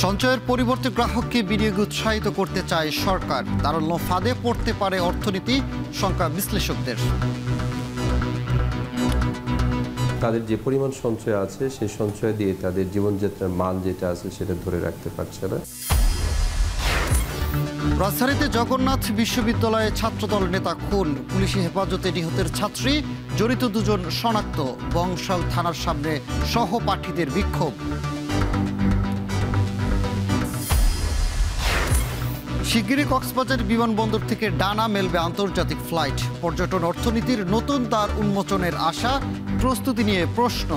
সঞ্চয়ের পরিবর্তে গ্রাহককে বিনিয়োগে উৎসাহিত করতে চায় সরকার। তারল্য ফাঁদে পড়তে পারে অর্থনীতি, শঙ্কা বিশ্লেষকদের। তাদের যে পরিমাণ সঞ্চয় আছে সেই সঞ্চয় দিয়ে তাদের জীবনযাত্রার মান যেটা আছে সেটা ধরে রাখতে পারছে না। রাজধানীতে জগন্নাথ বিশ্ববিদ্যালয়ে ছাত্রদল নেতা খুন, পুলিশি হেফাজতে নিহতের ছাত্রী, জড়িত দুজন শনাক্ত। বংশাল থানার সামনে সহপাঠীদের বিক্ষোভ। শিগগিরই কক্সবাজার বিমানবন্দর থেকে ডানা মেলবে আন্তর্জাতিক ফ্লাইট। পর্যটন অর্থনীতির নতুন দ্বার উন্মোচনের আশা, প্রস্তুতি নিয়ে প্রশ্ন।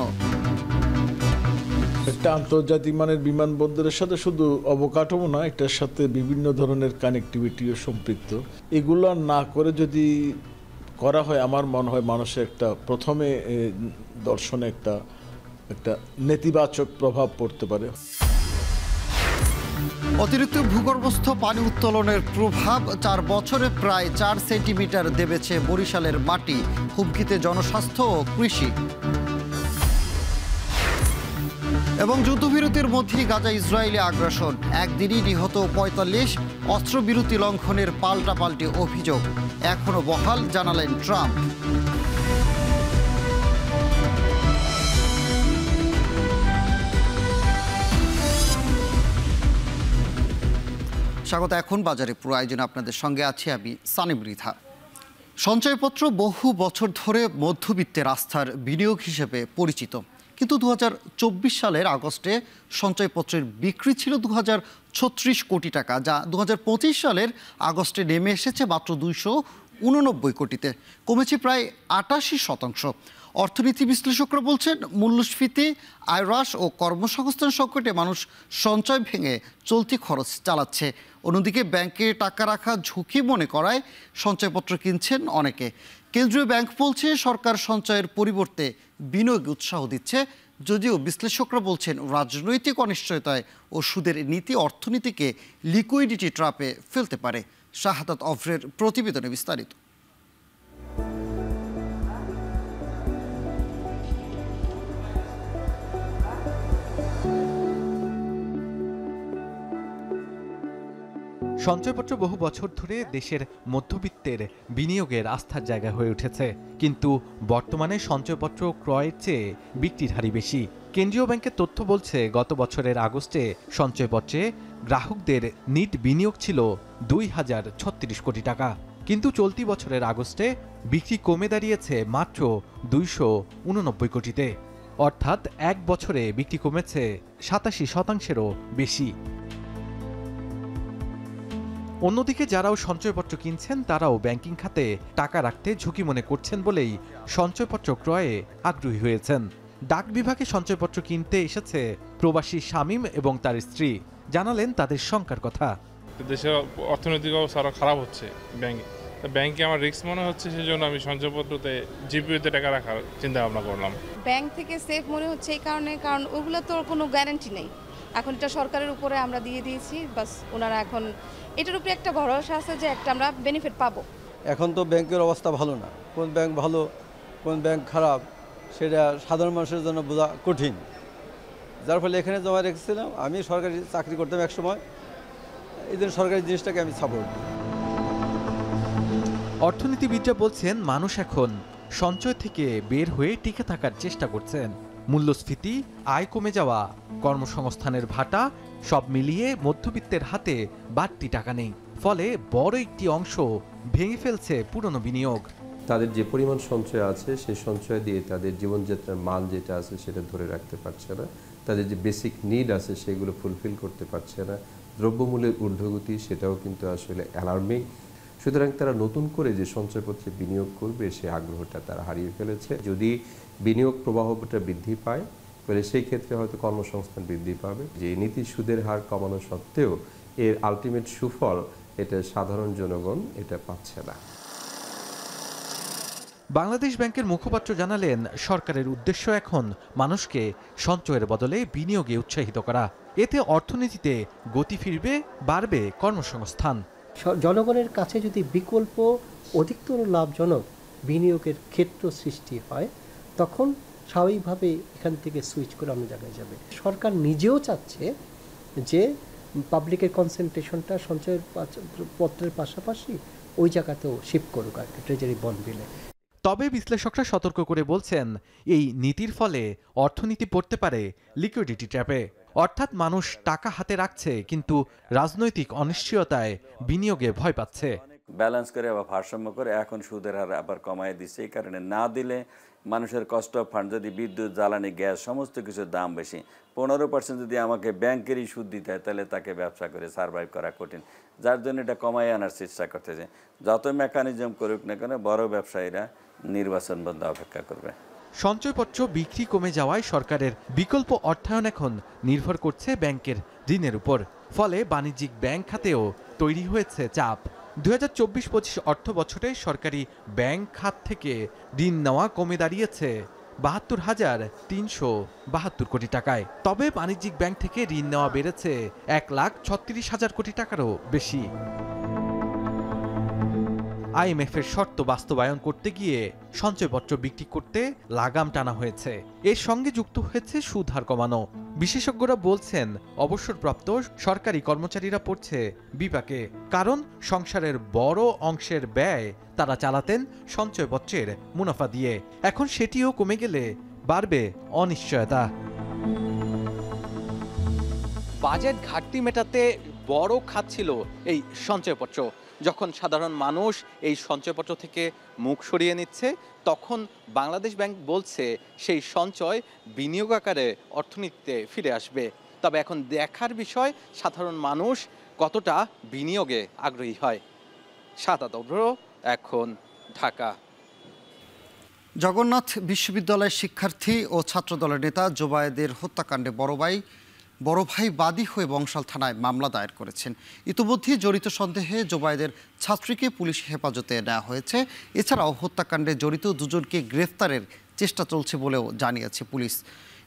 একটা আন্তর্জাতিক মানের বিমানবন্দরের সাথে শুধু অবকাঠামো না, এটার সাথে বিভিন্ন ধরনের কানেক্টিভিটিও সম্পৃক্ত। এগুলো না করে যদি করা হয়, আমার মনে হয় মানুষের একটা প্রথমে দর্শনে একটা নেতিবাচক প্রভাব পড়তে পারে। অতিরিক্ত ভূগর্ভস্থ পানি উত্তোলনের প্রভাব, 4 বছরে প্রায় 4 সেন্টিমিটার দেবেছে বরিশালের মাটি। হুমকিতে জনস্বাস্থ্য ও কৃষি। এবং যুদ্ধবিরতির মধ্যেই গাজা ইসরায়েলি আগ্রাসন, একদিনই নিহত 45, অস্ত্রবিরতি লঙ্ঘনের পাল্টাপাল্টি অভিযোগ এখনো বহাল, জানালেন ট্রাম্প। স্বাগত। এখন বাজারে পুরো আয়োজনে আপনাদের সঙ্গে আছি আমি সানিম রিধা। সঞ্চয়পত্র বহু বছর ধরে মধ্যবিত্তের আস্থার বিনিয়োগ হিসেবে পরিচিত, কিন্তু 2024 সালের আগস্টে সঞ্চয়পত্রের বিক্রি ছিল 2036 কোটি টাকা, যা 2025 সালের আগস্টে নেমে এসেছে মাত্র 289 কোটিতে, কমেছে প্রায় 88%। অর্থনীতি বিশ্লেষকরা বলছেন, মূল্যস্ফীতি, আয় হ্রাস ও কর্মসংস্থান সংকটে মানুষ সঞ্চয় ভেঙে চলতি খরচ চালাচ্ছে। অন্যদিকে ব্যাংকে টাকা রাখা ঝুঁকি মনে করায় সঞ্চয়পত্র কিনছেন অনেকে। কেন্দ্রীয় ব্যাংক বলছে সরকার সঞ্চয়ের পরিবর্তে বিনিয়োগে উৎসাহ দিচ্ছে, যদিও বিশ্লেষকরা বলছেন রাজনৈতিক অনিশ্চয়তায় ও সুদের নীতি অর্থনীতিকে লিকুইডিটি ট্র্যাপে ফেলতে পারে। শাহাদাত অফরের প্রতিবেদনে বিস্তারিত। সঞ্চয়পত্র বহু বছর ধরে দেশের মধ্যবিত্তের বিনিয়োগের আস্থার জায়গা হয়ে উঠেছে, কিন্তু বর্তমানে সঞ্চয়পত্র ক্রয়ের চেয়ে বিক্রির হারই বেশি। কেন্দ্রীয় ব্যাংকের তথ্য বলছে, গত বছরের আগস্টে সঞ্চয়পত্রে গ্রাহকদের নিট বিনিয়োগ ছিল 2036 কোটি টাকা, কিন্তু চলতি বছরের আগস্টে বিক্রি কমে দাঁড়িয়েছে মাত্র 289 কোটিতে, অর্থাৎ এক বছরে বিক্রি কমেছে 87%-এরও বেশি। অন্যদিকে যারাও সঞ্চয়পত্র কিনছেন তারাও ব্যাংকিং খাতে টাকা রাখতে ঝুঁকি মনে করছেন বলেই সঞ্চয়পত্র ক্রয়ে আগ্রহী হয়েছেন। ডাক বিভাগে সঞ্চয়পত্র কিনতে এসেছে প্রবাসী শামীম এবং তার স্ত্রী, জানালেন তাদের শঙ্কার কথা। দেশের অর্থনৈতিক অবস্থা আরো খারাপ হচ্ছে, ব্যাংকে আমার রিস্ক মনে হচ্ছে, সেই জন্য আমি সঞ্চয়পত্রতে জিপিওতে টাকা রাখার চিন্তা ভাবনা করলাম। ব্যাংক থেকে সেফ মনে হচ্ছে এই কারণে, কারণ ওগুলো তো কোনো গ্যারান্টি নেই। এখন এটা সরকারের উপরে আমরা দিয়ে দিয়েছি, বাস ওনারা এখন এটার উপরে একটা ভরসা আছে যে একটা আমরা বেনিফিট পাবো। এখন তো ব্যাংকের অবস্থা ভালো না, কোন ব্যাংক ভালো কোন ব্যাংক খারাপ সেটা সাধারণ মানুষের জন্য বোঝা কঠিন, যার ফলে এখানে জমা রেখেছিলাম। আমি সরকারি চাকরি করতাম এক সময়, এই জন্য সরকারি জিনিসটাকে আমি সাপোর্ট দিই। অর্থনীতিবিদরা বলছেন, মানুষ এখন সঞ্চয় থেকে বের হয়ে টিকে থাকার চেষ্টা করছেন। মূল্যস্ফীতি, আয় কমে যাওয়া, কর্মসংস্থানের ভাটা সব মিলিয়ে মধ্যবিত্তের হাতে বাড়তি টাকা নেই, ফলে বড় একটি অংশ ভেঙে ফেলছে পুরনো বিনিয়োগ। তাদের যে পরিমাণ সঞ্চয় আছে সেই সঞ্চয় দিয়ে তাদের জীবনযাত্রার মান যেটা আছে সেটা ধরে রাখতে পারছে না। তাদের যে বেসিক নিড আছে সেগুলো ফুলফিল করতে পারছে না। দ্রব্যমূল্যের ঊর্ধ্বগতি সেটাও কিন্তু আসলে অ্যালার্মিং। সুতরাং তারা নতুন করে যে সঞ্চয়পত্রে বিনিয়োগ করবে সে আগ্রহটা তারা হারিয়ে ফেলেছে। যদি বিনিয়োগ প্রবাহটা বৃদ্ধি পায় তাহলে সেই ক্ষেত্রে হয়তো কর্মসংস্থান বৃদ্ধি পাবে। যে নীতি সুদের হার কমানো সত্ত্বেও এর আলটিমেট সুফল এটা সাধারণ জনগণ এটা পাচ্ছে না। বাংলাদেশ ব্যাংকের মুখপাত্র জানালেন, সরকারের উদ্দেশ্য এখন মানুষকে সঞ্চয়ের বদলে বিনিয়োগে উৎসাহিত করা। এতে অর্থনীতিতে গতি ফিরবে, বাড়বে কর্মসংস্থান। জনগণের কাছে যদি বিকল্প অধিকতর লাভজনক বিনিয়োগের ক্ষেত্র সৃষ্টি হয়, তখন স্বাভাবিকভাবে এখান থেকে সুইচ করে অন্য জায়গায় যাবে। সরকার নিজেও চাচ্ছে যে পাবলিকের কনসেন্ট্রেশনটা সঞ্চয়ের পত্রের পাশাপাশি ওই জায়গাতেও শিফট করুক আর কি ট্রেজারি বন্ড বিলে। তবে বিশ্লেষকরা সতর্ক করে বলছেন এই নীতির ফলে অর্থনীতি পড়তে পারে লিকুইডিটি ট্র্যাপে, অর্থাৎ মানুষ টাকা হাতে রাখছে কিন্তু রাজনৈতিক অনিশ্চয়তায় বিনিয়োগে ভয় পাচ্ছে। ব্যালেন্স করে বা ভারসাম্য করে এখন সুদের হার আবার কমায় দিচ্ছে। এই কারণে না দিলে মানুষের কস্ট অফ ফান্ড, যদি বিদ্যুৎ, জ্বালানি, গ্যাস সমস্ত কিছুর দাম বেশি, 15% যদি আমাকে ব্যাংকেরই সুদ দিতে হয় তাহলে তাকে ব্যবসা করে সার্ভাইভ করা কঠিন। যার জন্য এটা কমায় আনার চেষ্টা করতেছে। যত মেকানিজম করুক না কেন বড় ব্যবসায়ীরা নির্বাচন বন্ধ অপেক্ষা করবে। সঞ্চয়পত্র বিক্রি কমে যাওয়ায় সরকারের বিকল্প অর্থায়ন এখন নির্ভর করছে ব্যাংকের ঋণের উপর। ফলে বাণিজ্যিক ব্যাংক খাতেও তৈরি হয়েছে চাপ। 2024-25 অর্থ বছরে সরকারি ব্যাংক খাত থেকে ঋণ নেওয়া কমে দাঁড়িয়েছে 72,372 কোটি টাকায়। তবে বাণিজ্যিক ব্যাংক থেকে ঋণ নেওয়া বেড়েছে 1,36,000 কোটি টাকারও বেশি। আইএমএফের শর্ত বাস্তবায়ন করতে গিয়ে সঞ্চয়পত্র বিক্রি করতে লাগাম টানা হয়েছে। এর সঙ্গে যুক্ত হয়েছে সুদ হার কমানো। বিশেষজ্ঞরা বলছেন অবসরপ্রাপ্ত সরকারি কর্মচারীরা পড়ছে বিপাকে, কারণ সংসারের বড় অংশের ব্যয় তারা চালাতেন সঞ্চয়পত্রের মুনাফা দিয়ে। এখন সেটিও কমে গেলে বাড়বে অনিশ্চয়তা। বাজেট ঘাটতি মেটাতে বড় খাত ছিল এই সঞ্চয়পত্র। যখন সাধারণ মানুষ এই সঞ্চয়পত্র থেকে মুখ সরিয়ে নিচ্ছে, তখন বাংলাদেশ ব্যাংক বলছে সেই সঞ্চয় বিনিয়োগ আকারে অর্থনীতিতে ফিরে আসবে। তবে এখন দেখার বিষয় সাধারণ মানুষ কতটা বিনিয়োগে আগ্রহী হয়। সাদাত অভ্র, এখন ঢাকা। জগন্নাথ বিশ্ববিদ্যালয়ের শিক্ষার্থী ও ছাত্রদলের নেতা জোবায়েদের হত্যাকাণ্ডে বড় ভাই বাদী হয়ে বংশাল থানায় মামলা দায়ের করেছেন। ইতিমধ্যে জড়িত সন্দেহে জোবায়েদের ছাত্রীকে পুলিশ হেফাজতে নেওয়া হয়েছে। এছাড়াও হত্যাকাণ্ডে জড়িত দুজনকে গ্রেফতারের চেষ্টা চলছে বলেও জানিয়েছে পুলিশ।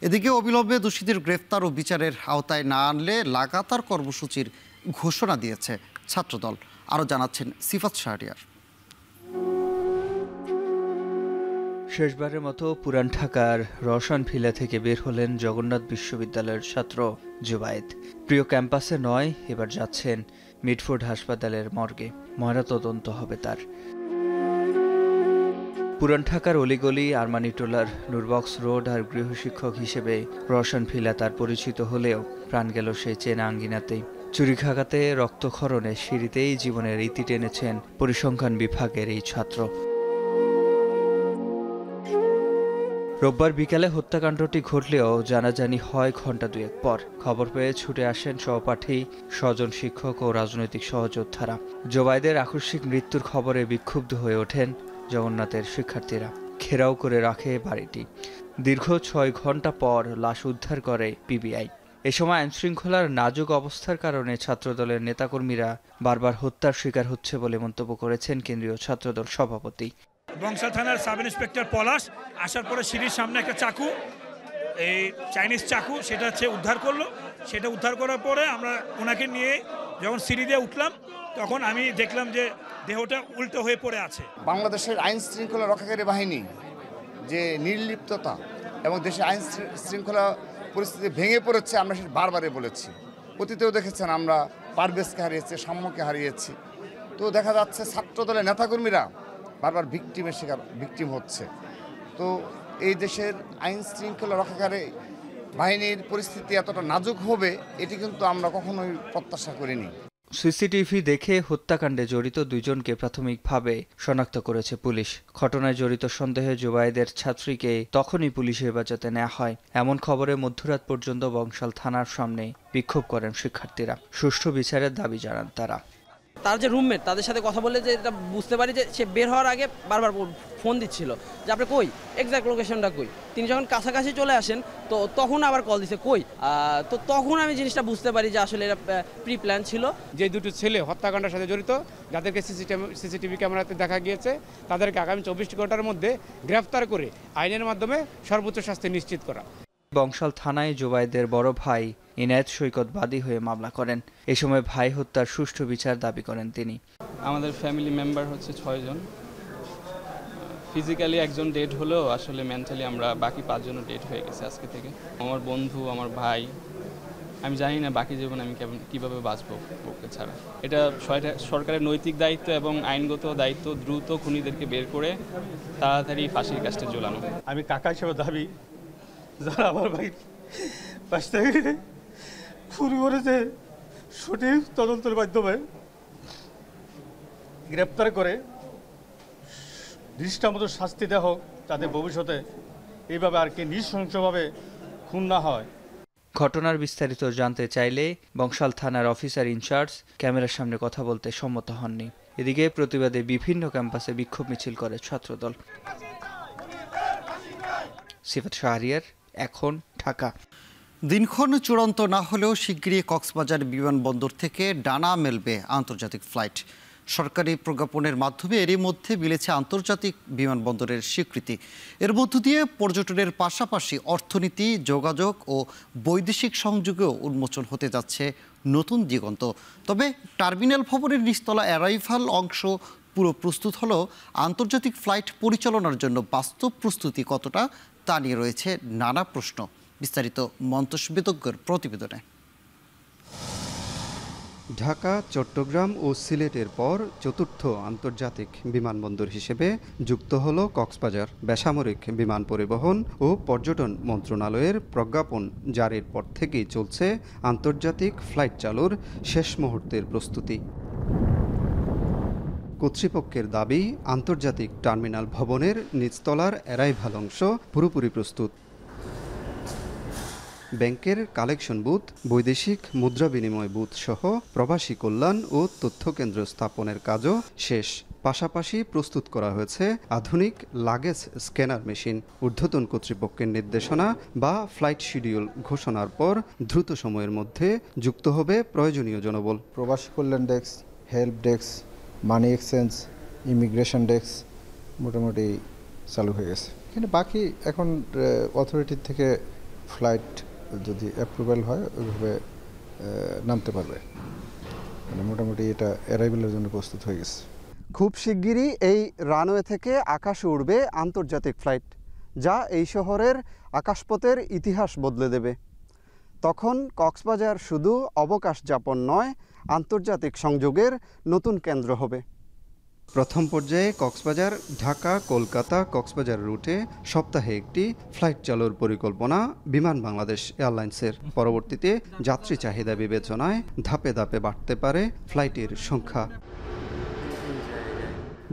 এদিকে অবিলম্বে দোষীদের গ্রেফতার ও বিচারের আওতায় না আনলে লাগাতার কর্মসূচির ঘোষণা দিয়েছে ছাত্রদল। আরও জানাচ্ছেন সিফাত শাহরিয়ার। শেষবারের মতো পুরান ঢাকার রওশন ভিলা থেকে বের হলেন জগন্নাথ বিশ্ববিদ্যালয়ের ছাত্র জোবায়েদ। প্রিয় ক্যাম্পাসে নয়, এবার যাচ্ছেন মিডফোর্ড হাসপাতালের মর্গে। ময়নাতদন্ত হবে তার। পুরান ঢাকার অলিগলি, আরমানিটোলার নুরবক্স রোড আর গৃহশিক্ষক হিসেবে রওশন ভিলা তার পরিচিত হলেও প্রাণ গেল সেই চেনা আঙ্গিনাতেই। চুরিঘাগাতে, রক্তক্ষরণে, সিঁড়িতেই জীবনের ইতি টেনেছেন পরিসংখ্যান বিভাগের এই ছাত্র। রোববার বিকালে হত্যাকাণ্ডটি ঘটলেও জানাজানি হয় ঘণ্টা দুয়েক পর। খবর পেয়ে ছুটে আসেন সহপাঠী, স্বজন, শিক্ষক ও রাজনৈতিক সহযোদ্ধারা। জোবায়েদের আকস্মিক মৃত্যুর খবরে বিক্ষুব্ধ হয়ে ওঠেন জগন্নাথের শিক্ষার্থীরা। ঘেরাও করে রাখে বাড়িটি। দীর্ঘ 6 ঘণ্টা পর লাশ উদ্ধার করে পিবিআই। এ সময় আইনশৃঙ্খলার নাজুক অবস্থার কারণে ছাত্রদলের নেতাকর্মীরা বারবার হত্যার শিকার হচ্ছে বলে মন্তব্য করেছেন কেন্দ্রীয় ছাত্রদল সভাপতি। বংশাল থানার সাব ইন্সপেক্টর পলাশ আসার পরে সিঁড়ির সামনে একটা চাকু, এই চাইনিজ চাকু, সেটা হচ্ছে উদ্ধার করলো। সেটা উদ্ধার করার পরে আমরা ওনাকে নিয়ে যখন সিঁড়ি দিয়ে উঠলাম, তখন আমি দেখলাম যে দেহটা উল্টো হয়ে পড়ে আছে। বাংলাদেশের আইন শৃঙ্খলা রক্ষাকারী বাহিনী যে নির্লিপ্ততা এবং দেশের আইন শৃঙ্খলা পরিস্থিতি ভেঙে পড়েছে, আমরা সেটা বারবারই বলেছি। অতীতেও দেখেছেন আমরা পারভেজকে হারিয়েছি, সাম্যকে হারিয়েছি। তো দেখা যাচ্ছে ছাত্রদলের নেতাকর্মীরা বারবার ভিকটিম হচ্ছে। তো এই দেশের আইন শৃঙ্খলা রক্ষাকারী বাহিনীর পরিস্থিতি এতটা নাজুক হবে এটি কিন্তু আমরা কখনোই প্রত্যাশা করিনি। সিসিটিভি দেখে হত্যাকাণ্ডে জড়িত 2 জনকে প্রাথমিকভাবে শনাক্ত করেছে পুলিশ। ঘটনায় জড়িত সন্দেহে জোবায়েদের ছাত্রীকে তখনই পুলিশ হেফাজতে নেওয়া হয়। এমন খবরে মধ্যরাত পর্যন্ত বংশাল থানার সামনে বিক্ষোভ করেন শিক্ষার্থীরা। সুষ্ঠু বিচারের দাবি জানান তারা। তার যে রুমমেট, তাদের সাথে কথা বললে যে এটা বুঝতে পারি যে সে বের হওয়ার আগে বারবার ফোন দিচ্ছিল যে আপনি কই, এক্স্যাক্ট লোকেশনটা কই। তিনি যখন কাছাকাছি চলে আসেন তো তখন আবার কল দিছে কই। তো তখন আমি জিনিসটা বুঝতে পারি যে আসলে এটা প্রি প্ল্যান ছিল। যে 2টি ছেলে হত্যাকাণ্ডের সাথে জড়িত, যাদেরকে সিসিটিভি ক্যামেরাতে দেখা গিয়েছে, তাদেরকে আগামী 24 ঘন্টার মধ্যে গ্রেফতার করে আইনের মাধ্যমে সর্বোচ্চ শাস্তি নিশ্চিত করা। বংশাল থানায় জোবায়েদের বড় ভাই ইনায়েত সৈকত বাদী হয়ে মামলা করেন। এ সময় ভাই হত্যার সুষ্ঠু বিচার দাবি করেন তিনি। আমাদের ফ্যামিলি মেম্বার হচ্ছে 6 জন। ফিজিক্যালি একজন ডেড হলেও আসলে মেন্টালি আমরা বাকি 5 জনও ডেড হয়ে গেছে আজকে থেকে। আমার বন্ধু, আমার ভাই, আমি জানি না বাকি জীবন আমি কীভাবে বাঁচবো ওকে ছাড়া। এটা সরকারের নৈতিক দায়িত্ব এবং আইনগত দায়িত্ব দ্রুত খুনিদেরকে বের করে তাড়াতাড়ি ফাঁসির কাস্টে ঝোলানো। আমি কাকা হিসেবে দাবি যারা আমার ভাই পাশ থেকে শুরু করেছে সঠিক তদন্তের মাধ্যমে গ্রেপ্তার করে দৃষ্টান্ত মতো শাস্তি দেওয়া হোক, যাতে ভবিষ্যতে এইভাবে আর কি নৃশংসভাবে খুন না হয়। ঘটনার বিস্তারিত জানতে চাইলে বংশাল থানার অফিসার ইনচার্জ ক্যামেরার সামনে কথা বলতে সম্মত হননি। এদিকে প্রতিবাদে বিভিন্ন ক্যাম্পাসে বিক্ষোভ মিছিল করে ছাত্রদল। সিফাত শাহরিয়ার, এখন, ঢাকা। দিনক্ষণ চূড়ান্ত না হলেও শিগগিরই কক্সবাজার বিমানবন্দর থেকে ডানা মেলবে আন্তর্জাতিক ফ্লাইট। সরকারি প্রজ্ঞাপনের মাধ্যমে এরই মধ্যে মিলেছে আন্তর্জাতিক বিমানবন্দরের স্বীকৃতি। এর মধ্য দিয়ে পর্যটনের পাশাপাশি অর্থনীতি, যোগাযোগ ও বৈদেশিক সংযোগেও উন্মোচন হতে যাচ্ছে নতুন দিগন্ত। তবে টার্মিনাল ভবনের নিচতলা অ্যারাইভাল অংশ পুরো প্রস্তুত হলেও আন্তর্জাতিক ফ্লাইট পরিচালনার জন্য বাস্তব প্রস্তুতি কতটা তা নিয়ে রয়েছে নানা প্রশ্ন। বিস্তারিত মন্তস বিদগ্ধর প্রতিবেদনে। ঢাকা, চট্টগ্রাম ও সিলেটের পর চতুর্থ আন্তর্জাতিক বিমানবন্দর হিসেবে যুক্ত হল কক্সবাজার। বেসামরিক বিমান পরিবহন ও পর্যটন মন্ত্রণালয়ের প্রজ্ঞাপন জারির পর থেকেই চলছে আন্তর্জাতিক ফ্লাইট চালুর শেষ মুহূর্তের প্রস্তুতি। কর্তৃপক্ষের দাবি, আন্তর্জাতিক টার্মিনাল ভবনের নিচতলার অ্যারাইভাল অংশ পুরোপুরি প্রস্তুত। ব্যাংকের কালেকশন বুথ, বৈদেশিক মুদ্রা বিনিময় বুথ সহ প্রবাসী কল্যাণ ও তথ্য কেন্দ্র স্থাপনের কাজও শেষ। পাশাপাশি প্রস্তুত করা হয়েছে আধুনিক লাগেজ স্ক্যানার মেশিন। ঊর্ধ্বতন কর্তৃপক্ষের নির্দেশনা বা ফ্লাইট শিডিউল ঘোষণার পর দ্রুত সময়ের মধ্যে যুক্ত হবে প্রয়োজনীয় জনবল। প্রবাসী কল্যাণ desk, help desk, money exchange, immigration desk মোটামুটি চালু হয়ে গেছে। এখানে বাকি এখন অথরিটির থেকে ফ্লাইট যদি অ্যাপ্রুভাল হয় ওইভাবে নামতে পারবে, মানে মোটামুটি এটা অ্যারাইভেলের জন্য প্রস্তুত হয়ে গেছে। খুব শিগগিরই এই রানওয়ে থেকে আকাশে উড়বে আন্তর্জাতিক ফ্লাইট, যা এই শহরের আকাশপথের ইতিহাস বদলে দেবে। তখন কক্সবাজার শুধু অবকাশ যাপন নয়, আন্তর্জাতিক সংযোগের নতুন কেন্দ্র হবে। প্রথম পর্যায়ে কক্সবাজার, ঢাকা, কলকাতা, কক্সবাজার রুটে সপ্তাহে একটি ফ্লাইট চালুর পরিকল্পনা বিমান বাংলাদেশ এয়ারলাইন্সের। পরবর্তীতে যাত্রী চাহিদা বিবেচনায় ধাপে ধাপে বাড়তে পারে ফ্লাইটের সংখ্যা।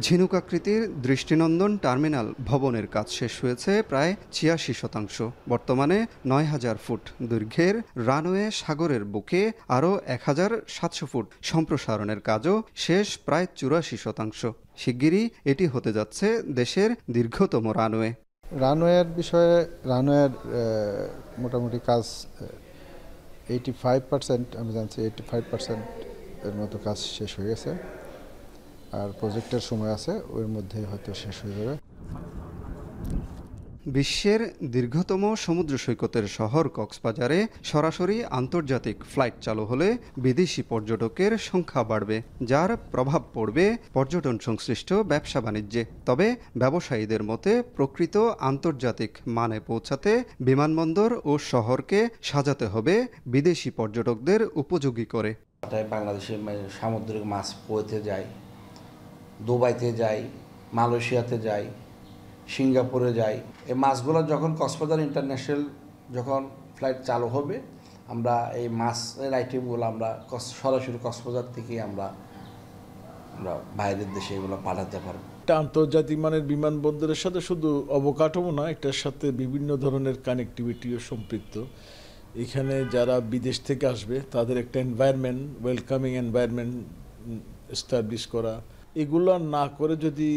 ঝিনুকাকৃতির দৃষ্টিনন্দন টার্মিনাল ভবনের কাজ শেষ হয়েছে প্রায় ৮৬%। বর্তমানে ৯,০০০ ফুট দৈর্ঘ্যের রানওয়ে সাগরের বুকে আরও ১,৭০০ ফুট সম্প্রসারণের কাজও শেষ প্রায় ৮৪%। শিগগিরই এটি হতে যাচ্ছে দেশের দীর্ঘতম রানওয়ে। রানওয়ের বিষয়ে রানওয়ের মোটামুটি কাজ 85%, আমি জানছি 85% এর মতো কাজ শেষ হয়ে গেছে, আর প্রজেক্টের সময় আছে, ওর মধ্যে হয়তো শেষ হয়ে যাবে। বিশ্বের দীর্ঘতম সমুদ্র সৈকতের শহর কক্সবাজারে সরাসরি আন্তর্জাতিক ফ্লাইট চালু হলে বিদেশি পর্যটকের সংখ্যা বাড়বে, যার প্রভাব পড়বে পর্যটন সংশ্লিষ্ট ব্যবসা বাণিজ্যে। তবে ব্যবসায়ীদের মতে প্রকৃত আন্তর্জাতিক মানে পৌঁছাতে বিমানবন্দর ও শহরকে সাজাতে হবে বিদেশি পর্যটকদের উপযোগী করে। বাংলাদেশের সামুদ্রিক মাছ পৌঁছে যায়, দুবাইতে যাই, মালয়েশিয়াতে যাই, সিঙ্গাপুরে যাই। এই মাছগুলো যখন কক্সবাজার ইন্টারন্যাশনাল যখন ফ্লাইট চালু হবে, আমরা এই মাছের আইটেমগুলো আমরা সরাসরি কক্সবাজার থেকে আমরা বাইরের দেশে এগুলো পাঠাতে পারবো। একটা আন্তর্জাতিক মানের বিমানবন্দরের সাথে শুধু অবকাঠামো না, এটার সাথে বিভিন্ন ধরনের কানেক্টিভিটিও সম্পৃক্ত। এখানে যারা বিদেশ থেকে আসবে তাদের একটা এনভায়রনমেন্ট, ওয়েলকামিং এনভায়রনমেন্ট এস্টাবলিশ করা, এগুলো না করে যদি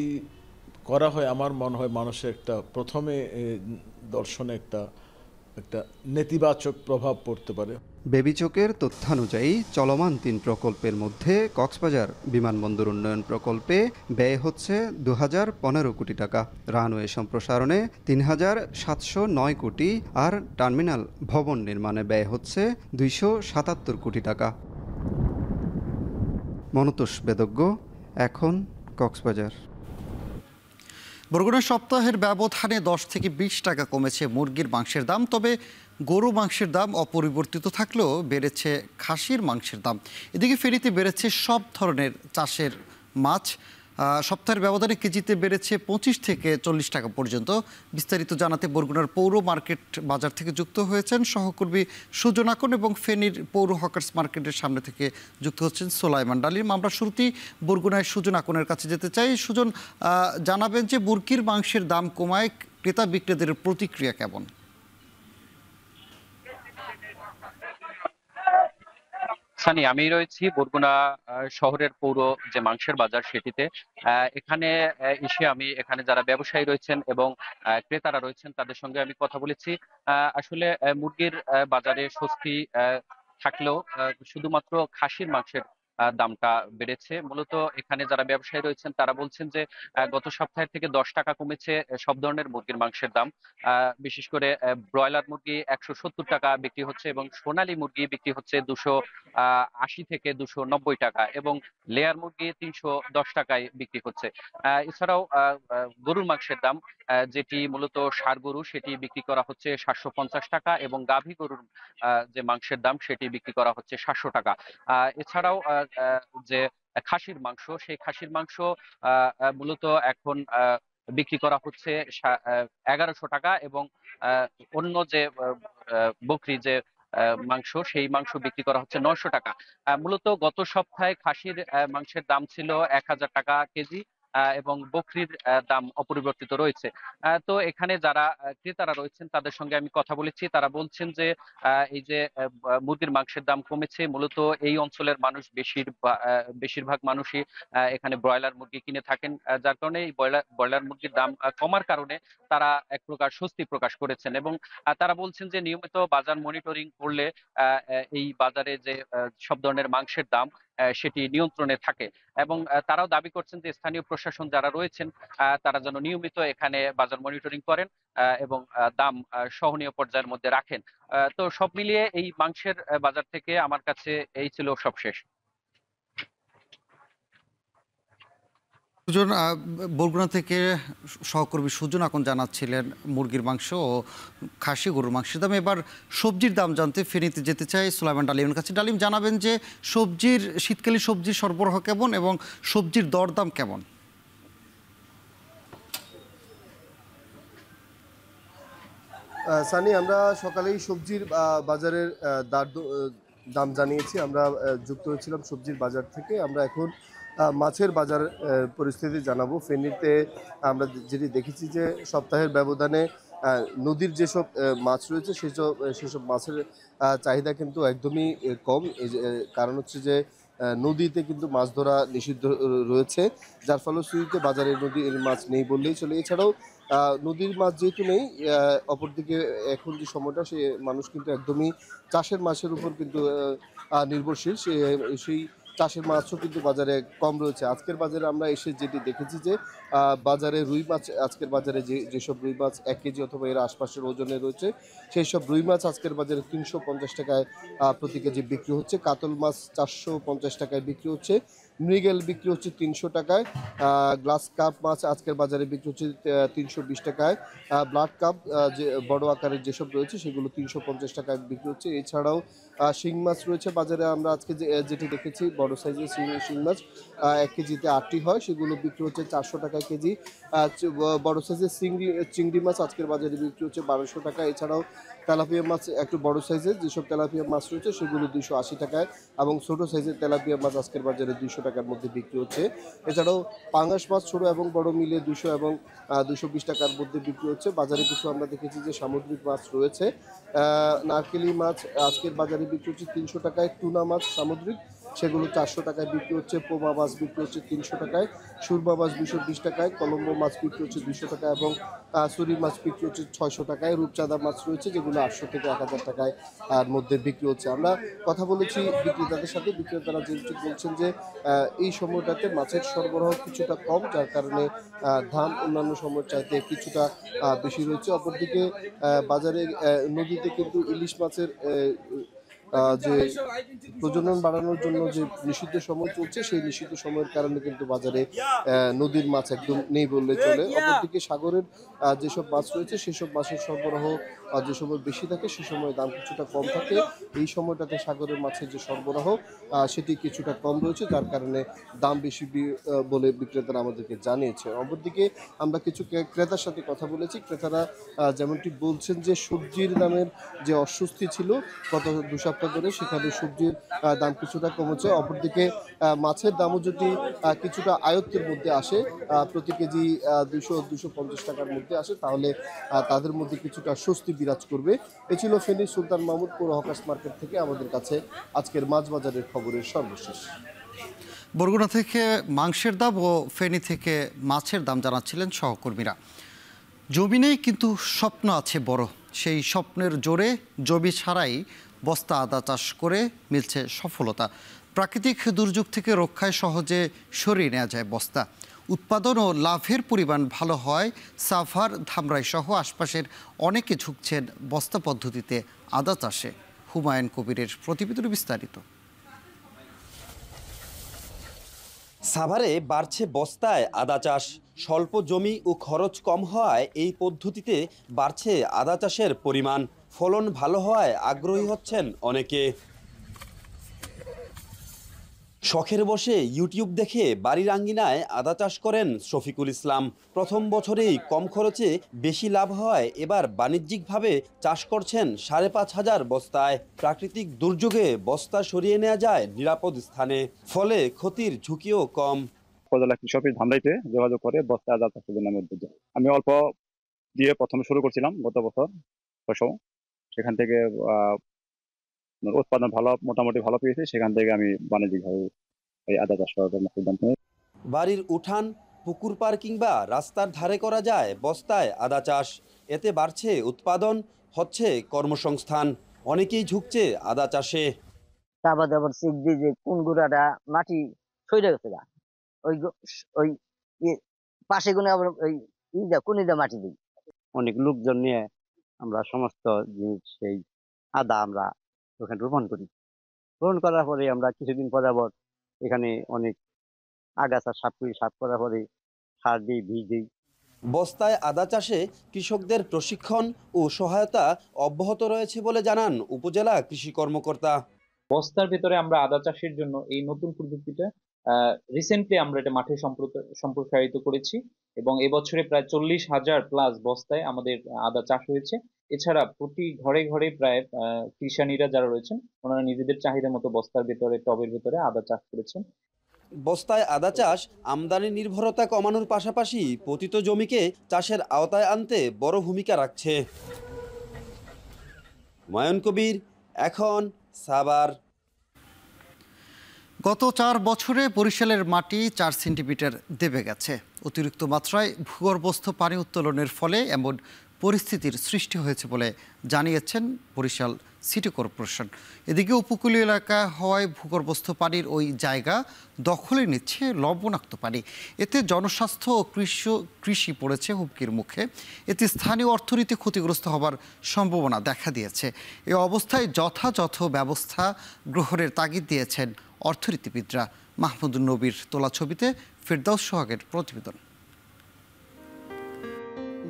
করা হয়, আমার মনে হয় মানুষের একটা প্রথমে দর্শনে একটা নেতিবাচক প্রভাব পড়তে পারে। বেবিচকের তথ্যানুযায়ী চলমান ৩ প্রকল্পের মধ্যে কক্সবাজার বিমানবন্দর উন্নয়ন প্রকল্পে ব্যয় হচ্ছে ২,০১৫ কোটি টাকা, রানওয়ে সম্প্রসারণে ৩,৭০৯ কোটি, আর টার্মিনাল ভবন নির্মাণে ব্যয় হচ্ছে ২৭৭ কোটি টাকা। মনতোষ বেদজ্ঞ, এখন, কক্সবাজার। বরগুনা সপ্তাহের ব্যবধানে ১০ থেকে ২০ টাকা কমেছে মুরগির মাংসের দাম। তবে গরু মাংসের দাম অপরিবর্তিত থাকলেও বেড়েছে খাসির মাংসের দাম। এদিকে ফেনীতে বেড়েছে সব ধরনের চাষের মাছ। সপ্তাহের ব্যবধানে কেজিতে বেড়েছে 25 থেকে 40 টাকা পর্যন্ত। বিস্তারিত জানাতে বরগুনার পৌর মার্কেট বাজার থেকে যুক্ত হয়েছেন সহকর্মী সুজন আকন এবং ফেনীর পৌর হকার্স মার্কেটের সামনে থেকে যুক্ত হচ্ছেন সোলাইমান ডালিম। আমরা শুরুতেই বরগুনায় সুজন আকনের কাছে যেতে চাই। সুজন, জানাবেন যে মুরগির মাংসের দাম কমায় ক্রেতা বিক্রেতাদের প্রতিক্রিয়া কেমন? সানি, আমি রয়েছি বরগুনা শহরের পৌর যে মাংসের বাজার সেটিতে। এখানে এসে আমি এখানে যারা ব্যবসায়ী রয়েছেন এবং ক্রেতারা রয়েছেন তাদের সঙ্গে আমি কথা বলেছি। আসলে মুরগির বাজারে স্বস্তি থাকলেও শুধুমাত্র খাসির মাংসের দামটা বেড়েছে। মূলত এখানে যারা ব্যবসায়ী রয়েছেন তারা বলছেন যে গত সপ্তাহের থেকে 10 টাকা কমেছে সব ধরনের মুরগির মাংসের দাম। বিশেষ করে ব্রয়লার মুরগি 170 টাকা বিক্রি হচ্ছে এবং সোনালী মুরগি বিক্রি হচ্ছে 280 থেকে 290 টাকা এবং লেয়ার মুরগি 310 টাকায় বিক্রি হচ্ছে। এছাড়াও গরুর মাংসের দাম, যেটি মূলত ষাঁড় গরু, সেটি বিক্রি করা হচ্ছে 750 টাকা এবং গাভী গরুর যে মাংসের দাম সেটি বিক্রি করা হচ্ছে 700 টাকা। এছাড়াও যে খাসির মাংস, সেই খাসির মাংস মূলত এখন বিক্রি করা হচ্ছে 1100 টাকা এবং অন্য যে বকরি যে মাংস, সেই মাংস বিক্রি করা হচ্ছে 900 টাকা। মূলত গত সপ্তাহে খাসির মাংসের দাম ছিল 1000 টাকা কেজি এবং বকরির দাম অপরিবর্তিত রয়েছে। তো এখানে যারা ক্রেতারা রয়েছেন তাদের সঙ্গে আমি কথা বলেছি। তারা বলছেন যে এই যে মুরগির মাংসের দাম কমেছে, মূলত এই অঞ্চলের মানুষ বেশিরভাগ মানুষই এখানে ব্রয়লার মুরগি কিনে থাকেন, যার কারণে এই ব্রয়লার মুরগির দাম কমার কারণে তারা এক প্রকার স্বস্তি প্রকাশ করেছেন এবং তারা বলছেন যে নিয়মিত বাজার মনিটরিং করলে এই বাজারে যে সব ধরনের মাংসের দাম সেটি নিয়ন্ত্রণে থাকে এবং তারাও দাবি করছেন যে স্থানীয় প্রশাসন যারা রয়েছেন তারা যেন নিয়মিত এখানে বাজার মনিটরিং করেন এবং দাম সহনীয় পর্যায়ের মধ্যে রাখেন। তো সব মিলিয়ে এই মাংসের বাজার থেকে আমার কাছে এই ছিল সবশেষ। সুজন, বরগুনা থেকে সহকর্মী সুজন এখন জানাচ্ছিলেন মুরগির মাংস ও খাসি গরুর মাংসের দাম। এবার সবজির দাম জানতে ফেনীতে যেতে চাই সোলাইমান ডালিমের কাছে। ডালিম, জানাবেন যে শীতকালীন সবজির সরবরাহ কেমন এবং সবজির দরদাম কেমন? সানি, আমরা সকালেই সবজির বাজারের দাম জানিয়েছি। আমরা যুক্ত হয়েছিলাম সবজির বাজার থেকে। আমরা এখন মাছের বাজার পরিস্থিতি জানাবো। ফেনীতে আমরা যেটি দেখেছি যে সপ্তাহের ব্যবধানে নদীর যেসব মাছ রয়েছে সেসব মাছের চাহিদা কিন্তু একদমই কম। কারণ হচ্ছে যে নদীতে কিন্তু মাছ ধরা নিষিদ্ধ রয়েছে, যার ফলশ্রুতিতে বাজারে নদীর মাছ নেই বললেই চলে। এছাড়াও নদীর মাছ যেহেতু নেই, অপরদিকে এখন যে সময়টা, সে মানুষ কিন্তু একদমই চাষের মাছের উপর কিন্তু নির্ভরশীল। সেই চাষের মাছও কিন্তু বাজারে কম রয়েছে। আজকের বাজারে আমরা এসে যেটি দেখেছি যে বাজারে রুই মাছ, আজকের বাজারে যেসব রুই মাছ 1 কেজি অথবা এর আশপাশের ওজনে রয়েছে, সেই সব রুই মাছ আজকের বাজারে 350 টাকায় প্রতি কেজি বিক্রি হচ্ছে। কাতল মাছ 450 টাকায় বিক্রি হচ্ছে। মৃগেল বিক্রি হচ্ছে 300 টাকায়। গ্লাস কাপ মাছ আজকের বাজারে বিক্রি হচ্ছে 320 টাকায়। ব্লাড কাপ যে বড় আকারের যেসব রয়েছে সেগুলো 350 টাকায় বিক্রি হচ্ছে। এছাড়াও শিং মাছ রয়েছে বাজারে। আমরা আজকে যেটি দেখেছি, বড় সাইজের শিং মাছ 1 কেজিতে 8টি হয়, সেগুলো বিক্রি হচ্ছে 400 টাকায় কেজি। বড় সাইজের চিংড়ি মাছ আজকের বাজারে বিক্রি হচ্ছে 1200 টাকা। এছাড়াও তেলাপিয়া মাছ একটু বড় সাইজের যেসব তেলাপিয়া মাছ রয়েছে সেগুলো 280 টাকায় এবং ছোটো সাইজের তেলাপিয়া মাছ আজকের বাজারে 200 টাকার মধ্যে বিক্রি হচ্ছে। এছাড়াও পাঙ্গাস মাছ ছোটো এবং বড় মিলে 200 এবং 220 টাকার মধ্যে বিক্রি হচ্ছে। বাজারে কিছু আমরা দেখেছি যে সামুদ্রিক মাছ রয়েছে। নারকেলি মাছ আজকের বাজারে বিক্রি হচ্ছে 300 টাকায়। টুনা মাছ সামুদ্রিক সেগুলো 400 টাকায় বিক্রি হচ্ছে। পোমা মাছ বিক্রি হচ্ছে 300 টাকায়। সুরমা মাছ 220 টাকায়। কলম্বো মাছ বিক্রি হচ্ছে 200 টাকা এবং সুরি মাছ বিক্রি হচ্ছে 600 টাকায়। রূপচাঁদা মাছ রয়েছে যেগুলো 800 থেকে 1000 টাকায় মধ্যে বিক্রি হচ্ছে। আমরা কথা বলেছি বিক্রেতাদের সাথে। বিক্রেতারা যেহেতু বলছেন যে এই সময়টাতে মাছের সরবরাহ কিছুটা কম, যার কারণে দাম অন্যান্য সময়ের চাইতে কিছুটা বেশি রয়েছে। অপরদিকে বাজারে নদীতে কিন্তু ইলিশ মাছের যে প্রজনন বাড়ানোর জন্য যে নিষিদ্ধ সময় চলছে, সেই নিষিদ্ধ সময়ের কারণে কিন্তু বাজারে নদীর মাছ একদম নেই বললে চলে। অপরদিকে সাগরের যেসব মাছ রয়েছে সেসব মাছের সরবরাহ যে সময় বেশি থাকে সে সময় দাম কিছুটা কম থাকে। এই সময়টাতে সাগরের মাছের যে সরবরাহ সেটি কিছুটা কম রয়েছে, যার কারণে দাম বেশি বলে বিক্রেতারা আমাদেরকে জানিয়েছে। অপরদিকে আমরা কিছু ক্রেতার সাথে কথা বলেছি। ক্রেতারা যেমনটি বলছেন যে সবজির দামের যে অস্বস্তি ছিল গত 2 সপ্তাহ ধরে, সেখানে সবজির দাম কিছুটা কমেছে। অপরদিকে মাছের দামও যদি কিছুটা আয়ত্তের মধ্যে আসে, প্রতি কেজি 200-250 টাকার মধ্যে আসে, তাহলে তাদের মধ্যে কিছুটা স্বস্তি বিরাজ করবে। এ ছিল ফেনীর সুলতান মাহমুদ পৌর হকার্স মার্কেট থেকে আমাদের কাছে আজকের মাছ বাজারের খবরের সর্বশেষ। বরগুনা থেকে মাংসের দাম ও ফেনী থেকে মাছের দাম জানাচ্ছিলেন সহকর্মীরা। জমি নেই কিন্তু স্বপ্ন আছে বড়, সেই স্বপ্নের জোরে জমি ছাড়াই বস্তা আদা চাষ করে মিলছে সফলতা। প্রাকৃতিক দুর্যোগ থেকে রক্ষায় সহজে সরিয়ে নেওয়া যায় বস্তা। উৎপাদন ও লাভের পরিমাণ ভালো হয় সাভার, ধামরাই সহ আশপাশের অনেকে ঝুঁকছেন বস্তা পদ্ধতিতে আদা চাষে। হুমায়ুন কবিরের প্রতিবেদনে বিস্তারিত। সাভারে বাড়ছে বস্তায় আদা চাষ। স্বল্প জমি ও খরচ কম হওয়ায় এই পদ্ধতিতে বাড়ছে আদা চাষের পরিমাণ। ফলন ভালো হওয়ায় আগ্রহী হচ্ছেন অনেকে। শখের বসে ইউটিউব দেখে বাড়ির আঙ্গিনায় আদা চাষ করেন শফিকুল ইসলাম। প্রথম বছরেই কম খরচে বেশি লাভ হয় এবার বাণিজ্যিকভাবে চাষ করছেন 5,500 বস্তায়। প্রাকৃতিক দুর্যোগে বস্তা সরিয়ে নেওয়া যায় নিরাপদ স্থানে, ফলে ক্ষতির ঝুঁকিও কম। উপজেলা কৃষি অফিস ধামরাইতে যোগাযোগ করে বস্তা আদা চাষের জন্য আমি অল্প দিয়ে প্রথমে শুরু করছিলাম গত বছর ফসল, সেখান থেকে উৎপাদন মোটামুটি ভালো পেয়েছি। সেখান থেকে আমি বাণিজ্যিকভাবে এই আদা চাষ করার জন্য সিদ্ধান্ত নিই। বাড়ির উঠান, পুকুর পাড় কিংবা রাস্তার ধারে করা যায় বস্তায় আদা চাষ। এতে বাড়ছে উৎপাদন, হচ্ছে কর্মসংস্থান। অনেকেই ঝুঁকছে আদা চাষে। কোন গুড়াটা মাটি সইরে গেছে, ওই পাশে গুনে আবার ওই কোনিটা মাটি দিই। অনেক লোকজন নিয়ে আমরা সমস্ত জিনিস সেই আদা আমরা ওখানে রোপণ করি। রোপণ করার পরে আমরা কিছুদিন পরাবর এখানে অনেক আগাছা সাফ করার পরে সার দিই, বীজ দিই। বস্তায় আদা চাষে কৃষকদের প্রশিক্ষণ ও সহায়তা অব্যাহত রয়েছে বলে জানান উপজেলা কৃষি কর্মকর্তা। বস্তার ভেতরে আমরা আদা চাষের জন্য এই নতুন প্রযুক্তিটা রিসেন্টলি আমরা এটা মাঠে সম্প্রসারিত করেছি এবং এবছরে প্রায় 40,000 প্লাস বস্তায় আমাদের আদা চাষ হয়েছে। এছাড়া প্রতি ঘরে ঘরে প্রায় কৃষানীরা যারা রয়েছেন ওনারা নিজেদের চাহিদা মতো বস্তার ভেতরে, টবের ভেতরে আদা চাষ করেছেন। বস্তায় আদা চাষ আমদানি নির্ভরতা কমানোর পাশাপাশি পতিত জমিকে চাষের আওতায় আনতে বড় ভূমিকা রাখছে। হুমায়ুন কবির, এখন সাভার। গত 4 বছরে বরিশালের মাটি 4 সেন্টিমিটার দেবে গেছে। অতিরিক্ত মাত্রায় ভূগর্ভস্থ পানি উত্তোলনের ফলে এমন পরিস্থিতির সৃষ্টি হয়েছে বলে জানিয়েছেন বরিশাল সিটি কর্পোরেশন। এদিকে উপকূলীয় এলাকা হওয়ায় ভূগর্ভস্থ পানির ওই জায়গা দখলে নিচ্ছে লবণাক্ত পানি। এতে জনস্বাস্থ্য ও কৃষি পড়েছে হুমকির মুখে। এতে স্থানীয় অর্থনীতি ক্ষতিগ্রস্ত হবার সম্ভাবনা দেখা দিয়েছে। এ অবস্থায় যথাযথ ব্যবস্থা গ্রহণের তাগিদ দিয়েছেন অর্থনীতিবিদরা। মাহমুদুন নবীর তোলা ছবিতে ফেরদাউস সোহাগের প্রতিবেদন।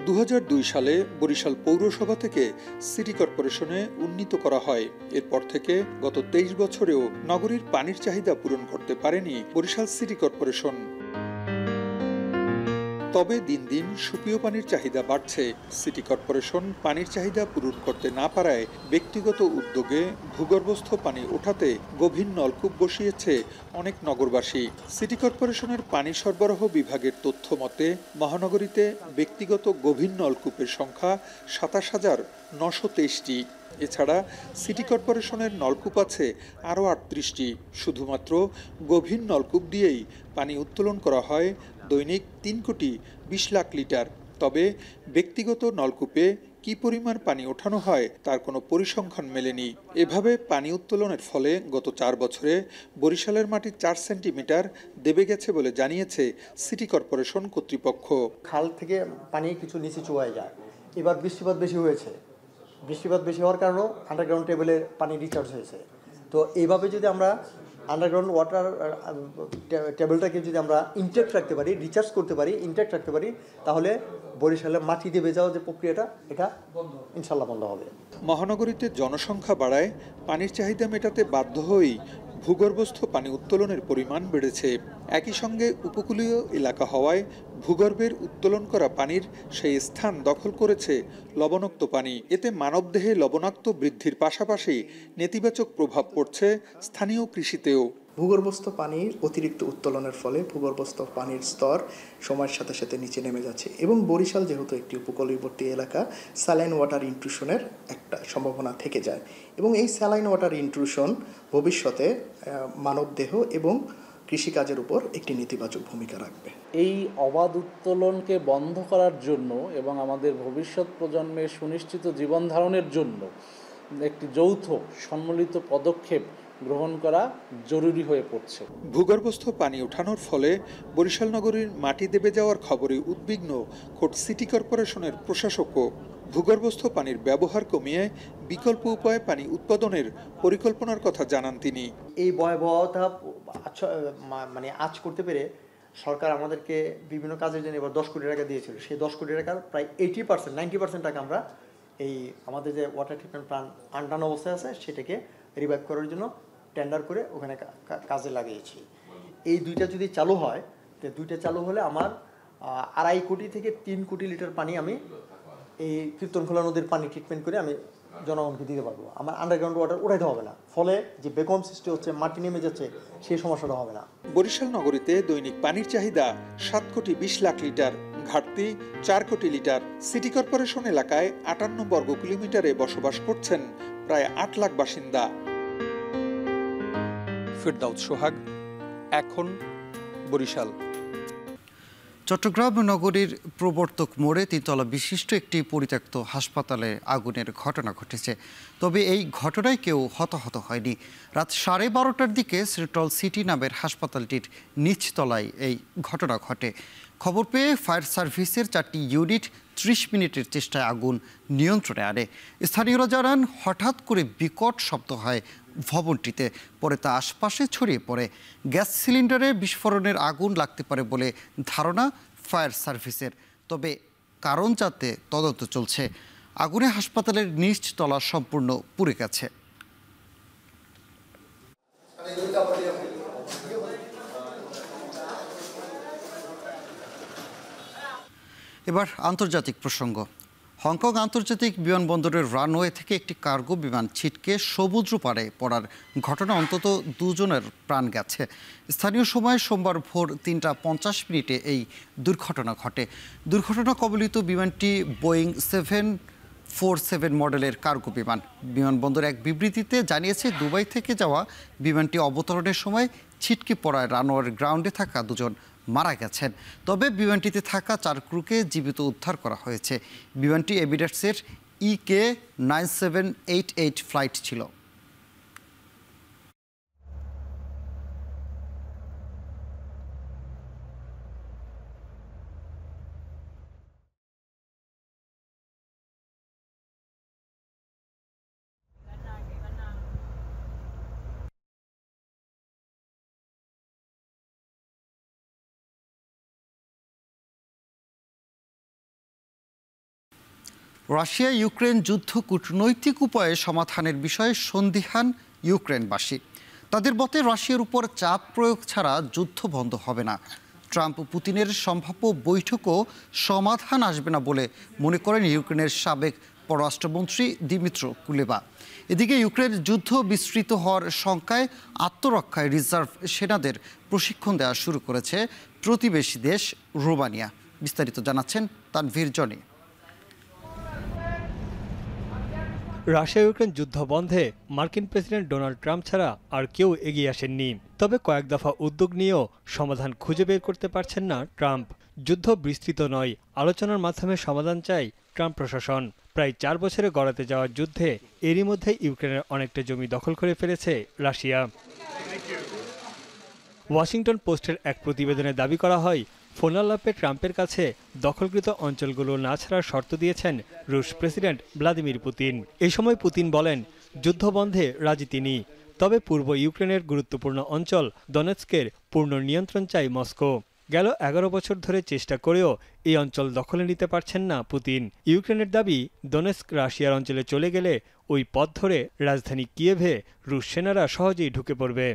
2002 সালে বরিশাল পৌরসভা থেকে সিটি কর্পোরেশনে উন্নীত করা হয়। এরপর থেকে গত 23 বছরেও নগরীর পানির চাহিদা পূরণ করতে পারেনি বরিশাল সিটি কর্পোরেশন। তবে দিন দিন সুপেয় পানির চাহিদা বাড়ছে। সিটি কর্পোরেশন পানির চাহিদা পূরণ করতে না পারায় ব্যক্তিগত উদ্যোগে ভূগর্ভস্থ পানি ওঠাতে গভীর নলকূপ বসিয়েছে অনেক নগরবাসী। সিটি কর্পোরেশনের পানি সরবরাহ বিভাগের তথ্য মতে মহানগরীতে ব্যক্তিগত গভীর নলকূপের সংখ্যা 27,923টি। এছাড়া সিটি কর্পোরেশনের নলকূপ আছে আরও 38টি। শুধুমাত্র গভীর নলকূপ দিয়েই পানি উত্তোলন করা হয় দৈনিক 3,20,00,000 লিটার। তবে ব্যক্তিগত নলকূপে কি পরিমাণ পানি ওঠানো হয় তার কোনো পরিসংখ্যান মেলেনি। এভাবে পানি উত্তোলনের ফলে গত 4 বছরে বরিশালের মাটি 4 সেন্টিমিটার দেবে গেছে বলে জানিয়েছে সিটি কর্পোরেশন কর্তৃপক্ষ। খাল থেকে পানি কিছু নিচে চুয়ায় যায়। এবার বৃষ্টিপাত বেশি হয়েছে। বৃষ্টিপাত বেশি হওয়ার কারণেও আন্ডারগ্রাউন্ড টেবিলে পানি রিচার্জ হয়েছে। তো এইভাবে যদি আমরা আন্ডারগ্রাউন্ড ওয়াটার টেবিলটাকে যদি আমরা ইনট্যাক্ট রাখতে পারি, রিচার্জ করতে পারি, ইনট্যাক্ট রাখতে পারি, তাহলে বরিশালে মাটি দেবে যাওয়া যে প্রক্রিয়াটা এটা ইনশাল্লাহ বন্ধ হবে। মহানগরীতে জনসংখ্যা বাড়ায় পানির চাহিদা মেটাতে বাধ্য হয়েই ভূগর্ভস্থ পানি উত্তোলনের পরিমাণ বেড়েছে। একই সঙ্গে উপকূলীয় এলাকা হওয়ায় ভূগর্ভের উত্তোলন করা পানির সেই স্থান দখল করেছে লবণাক্ত পানি। এতে মানবদেহে লবণাক্ত বৃদ্ধির পাশাপাশি নেতিবাচক প্রভাব পড়ছে স্থানীয় কৃষিতেও। ভূগর্ভস্থ পানির অতিরিক্ত উত্তোলনের ফলে ভূগর্ভস্থ পানির স্তর সময়ের সাথে সাথে নিচে নেমে যাচ্ছে এবং বরিশাল যেহেতু একটি উপকূলবর্তী এলাকা, স্যালাইন ওয়াটার ইন্ট্রুশনের একটা সম্ভাবনা থেকে যায় এবং এই স্যালাইন ওয়াটার ইন্ট্রুশন ভবিষ্যতে মানবদেহ এবং কৃষিকাজের উপর একটি নেতিবাচক ভূমিকা রাখবে। এই অবাধ উত্তোলনকে বন্ধ করার জন্য এবং আমাদের ভবিষ্যৎ প্রজন্মের সুনিশ্চিত জীবন ধারণের জন্য একটি যৌথ সম্মিলিত পদক্ষেপ গ্রহণ করা জরুরি হয়ে পড়ছে। ভূগর্ভস্থ পানি ওঠানোর ফলে বরিশাল নগরীর মাটি দেবে যাওয়ার খবরে উদ্বিগ্ন খোদ সিটি কর্পোরেশনের প্রশাসকও। ভূগর্ভস্থ পানির ব্যবহার কমিয়ে বিকল্প উপায়ে পানি উৎপাদনের পরিকল্পনার কথা জানান তিনি। এই ভয়াবহতা আজ করতে পেরে সরকার আমাদেরকে বিভিন্ন কাজের জন্য এবার 10 কোটি টাকা দিয়েছিল। সেই 10 কোটি টাকার প্রায় 80%, 90% টাকা আমরা এই আমাদের যে ওয়াটার ট্রিটমেন্ট প্ল্যান্ট আনডান অবস্থায় আছে সেটাকে রিভাইভ করার জন্য টেন্ডার করে ওখানে কাজে লাগিয়েছি। এই দুইটা যদি চালু হয়, তো দুইটা চালু হলে আমার 2.5 কোটি থেকে 3 কোটি লিটার পানি আমি এই কীর্তনখোলা নদীর পানি ট্রিটমেন্ট করে আমি জনগণকে দিতে পারবো। আমার আন্ডারগ্রাউন্ড ওয়াটার উঠাইতে হবে না, ফলে যে বেকম সৃষ্টি হচ্ছে, মাটি নেমে যাচ্ছে, সেই সমস্যাটা হবে না। বরিশাল নগরীতে দৈনিক পানির চাহিদা 7 কোটি 20 লাখ লিটার, ঘাটতি 4 কোটি লিটার। সিটি কর্পোরেশন এলাকায় 58 বর্গ কিলোমিটারে বসবাস করছেন প্রায় 8 লাখ বাসিন্দা। ফিরদাউস সোহাগ, এখন বরিশাল। চট্টগ্রাম নগরীর প্রবর্তক মোড়ে 3 তলা বিশিষ্ট একটি পরিত্যক্ত হাসপাতালে আগুনের ঘটনা ঘটেছে। তবে এই ঘটনায় কেউ হতাহত হয়নি। রাত 12:30টার দিকে সেন্ট্রাল সিটি নামের হাসপাতালটির নিচতলায় এই ঘটনা ঘটে। খবর পেয়ে ফায়ার সার্ভিসের 4টি ইউনিট 30 মিনিটের চেষ্টায় আগুন নিয়ন্ত্রণে আনে। স্থানীয়রা জানান, হঠাৎ করে বিকট শব্দ হয় ভবনটিতে, পরে তা আশপাশে ছড়িয়ে পড়ে। গ্যাস সিলিন্ডারে বিস্ফোরণের আগুন লাগতে পারে বলে ধারণা ফায়ার সার্ভিসের। তবে কারণ জানতে তদন্ত চলছে। আগুনে হাসপাতালের নিচতলা সম্পূর্ণ পুড়ে গেছে। এবার আন্তর্জাতিক প্রসঙ্গ। হংকং আন্তর্জাতিক বিমানবন্দরের রানওয়ে থেকে একটি কার্গো বিমান ছিটকে সমুদ্র পাড়ে পড়ার ঘটনা অন্তত 2 জনের প্রাণ গেছে। স্থানীয় সময় সোমবার ভোর 3টা 50 মিনিটে এই দুর্ঘটনা ঘটে। দুর্ঘটনা কবলিত বিমানটি বোয়িং 747 মডেলের কার্গো বিমান। বিমানবন্দর এক বিবৃতিতে জানিয়েছে, দুবাই থেকে যাওয়া বিমানটি অবতরণের সময় ছিটকে পড়ায় রানওয়ের গ্রাউন্ডে থাকা 2 জন মারা গেছেন। তবে বিমানটিতে থাকা 4 ক্রুকে জীবিত উদ্ধার করা হয়েছে। বিমানটি এমিরেটসের EK9788 ফ্লাইট ছিল। রাশিয়া ইউক্রেন যুদ্ধ কূটনৈতিক উপায়ে সমাধানের বিষয়ে সন্দিহান ইউক্রেনবাসী। তাদের মতে রাশিয়ার উপর চাপ প্রয়োগ ছাড়া যুদ্ধ বন্ধ হবে না। ট্রাম্প পুতিনের সম্ভাব্য বৈঠকও সমাধান আসবে না বলে মনে করেন ইউক্রেনের সাবেক পররাষ্ট্রমন্ত্রী দিমিত্রো কুলেবা। এদিকে ইউক্রেন যুদ্ধ বিস্তৃত হওয়ার শঙ্কায় আত্মরক্ষায় রিজার্ভ সেনাদের প্রশিক্ষণ দেওয়া শুরু করেছে প্রতিবেশী দেশ রোমানিয়া। বিস্তারিত জানাচ্ছেন তানভীর জনি। রাশিয়া ইউক্রেন যুদ্ধ বন্ধে মার্কিন প্রেসিডেন্ট ডোনাল্ড ট্রাম্প ছাড়া আর কেউ এগিয়ে আসেননি। তবে কয়েক দফা উদ্যোগ নিয়েও সমাধান খুঁজে বের করতে পারছেন না ট্রাম্প। যুদ্ধ বিস্তৃত নয়, আলোচনার মাধ্যমে সমাধান চাই ট্রাম্প প্রশাসন। প্রায় 4 বছরে গড়াতে যাওয়া যুদ্ধে এরই মধ্যে ইউক্রেনের অনেকটা জমি দখল করে ফেলেছে রাশিয়া। ওয়াশিংটন পোস্টের এক প্রতিবেদনে দাবি করা হয়, ফোনালাপে ট্রাম্পের কাছে দখলকৃত অঞ্চলগুলো না ছাড়ার শর্ত দিয়েছেন রুশ প্রেসিডেন্ট ভ্লাদিমির পুতিন। এই সময় পুতিন বলেন, যুদ্ধ বন্ধে রাজি তিনি। তবে পূর্ব ইউক্রেনের গুরুত্বপূর্ণ অঞ্চল দনেৎস্কের পূর্ণ নিয়ন্ত্রণ চায় মস্কো। গেল 11 বছর ধরে চেষ্টা করেও এই অঞ্চল দখলে নিতে পারছেন না পুতিন। ইউক্রেনের দাবি, দনেৎস্ক রাশিয়ার অঞ্চলে চলে গেলে ওই পথ ধরে রাজধানী কিয়েভে রুশ সেনারা সহজেই ঢুকে পড়বে।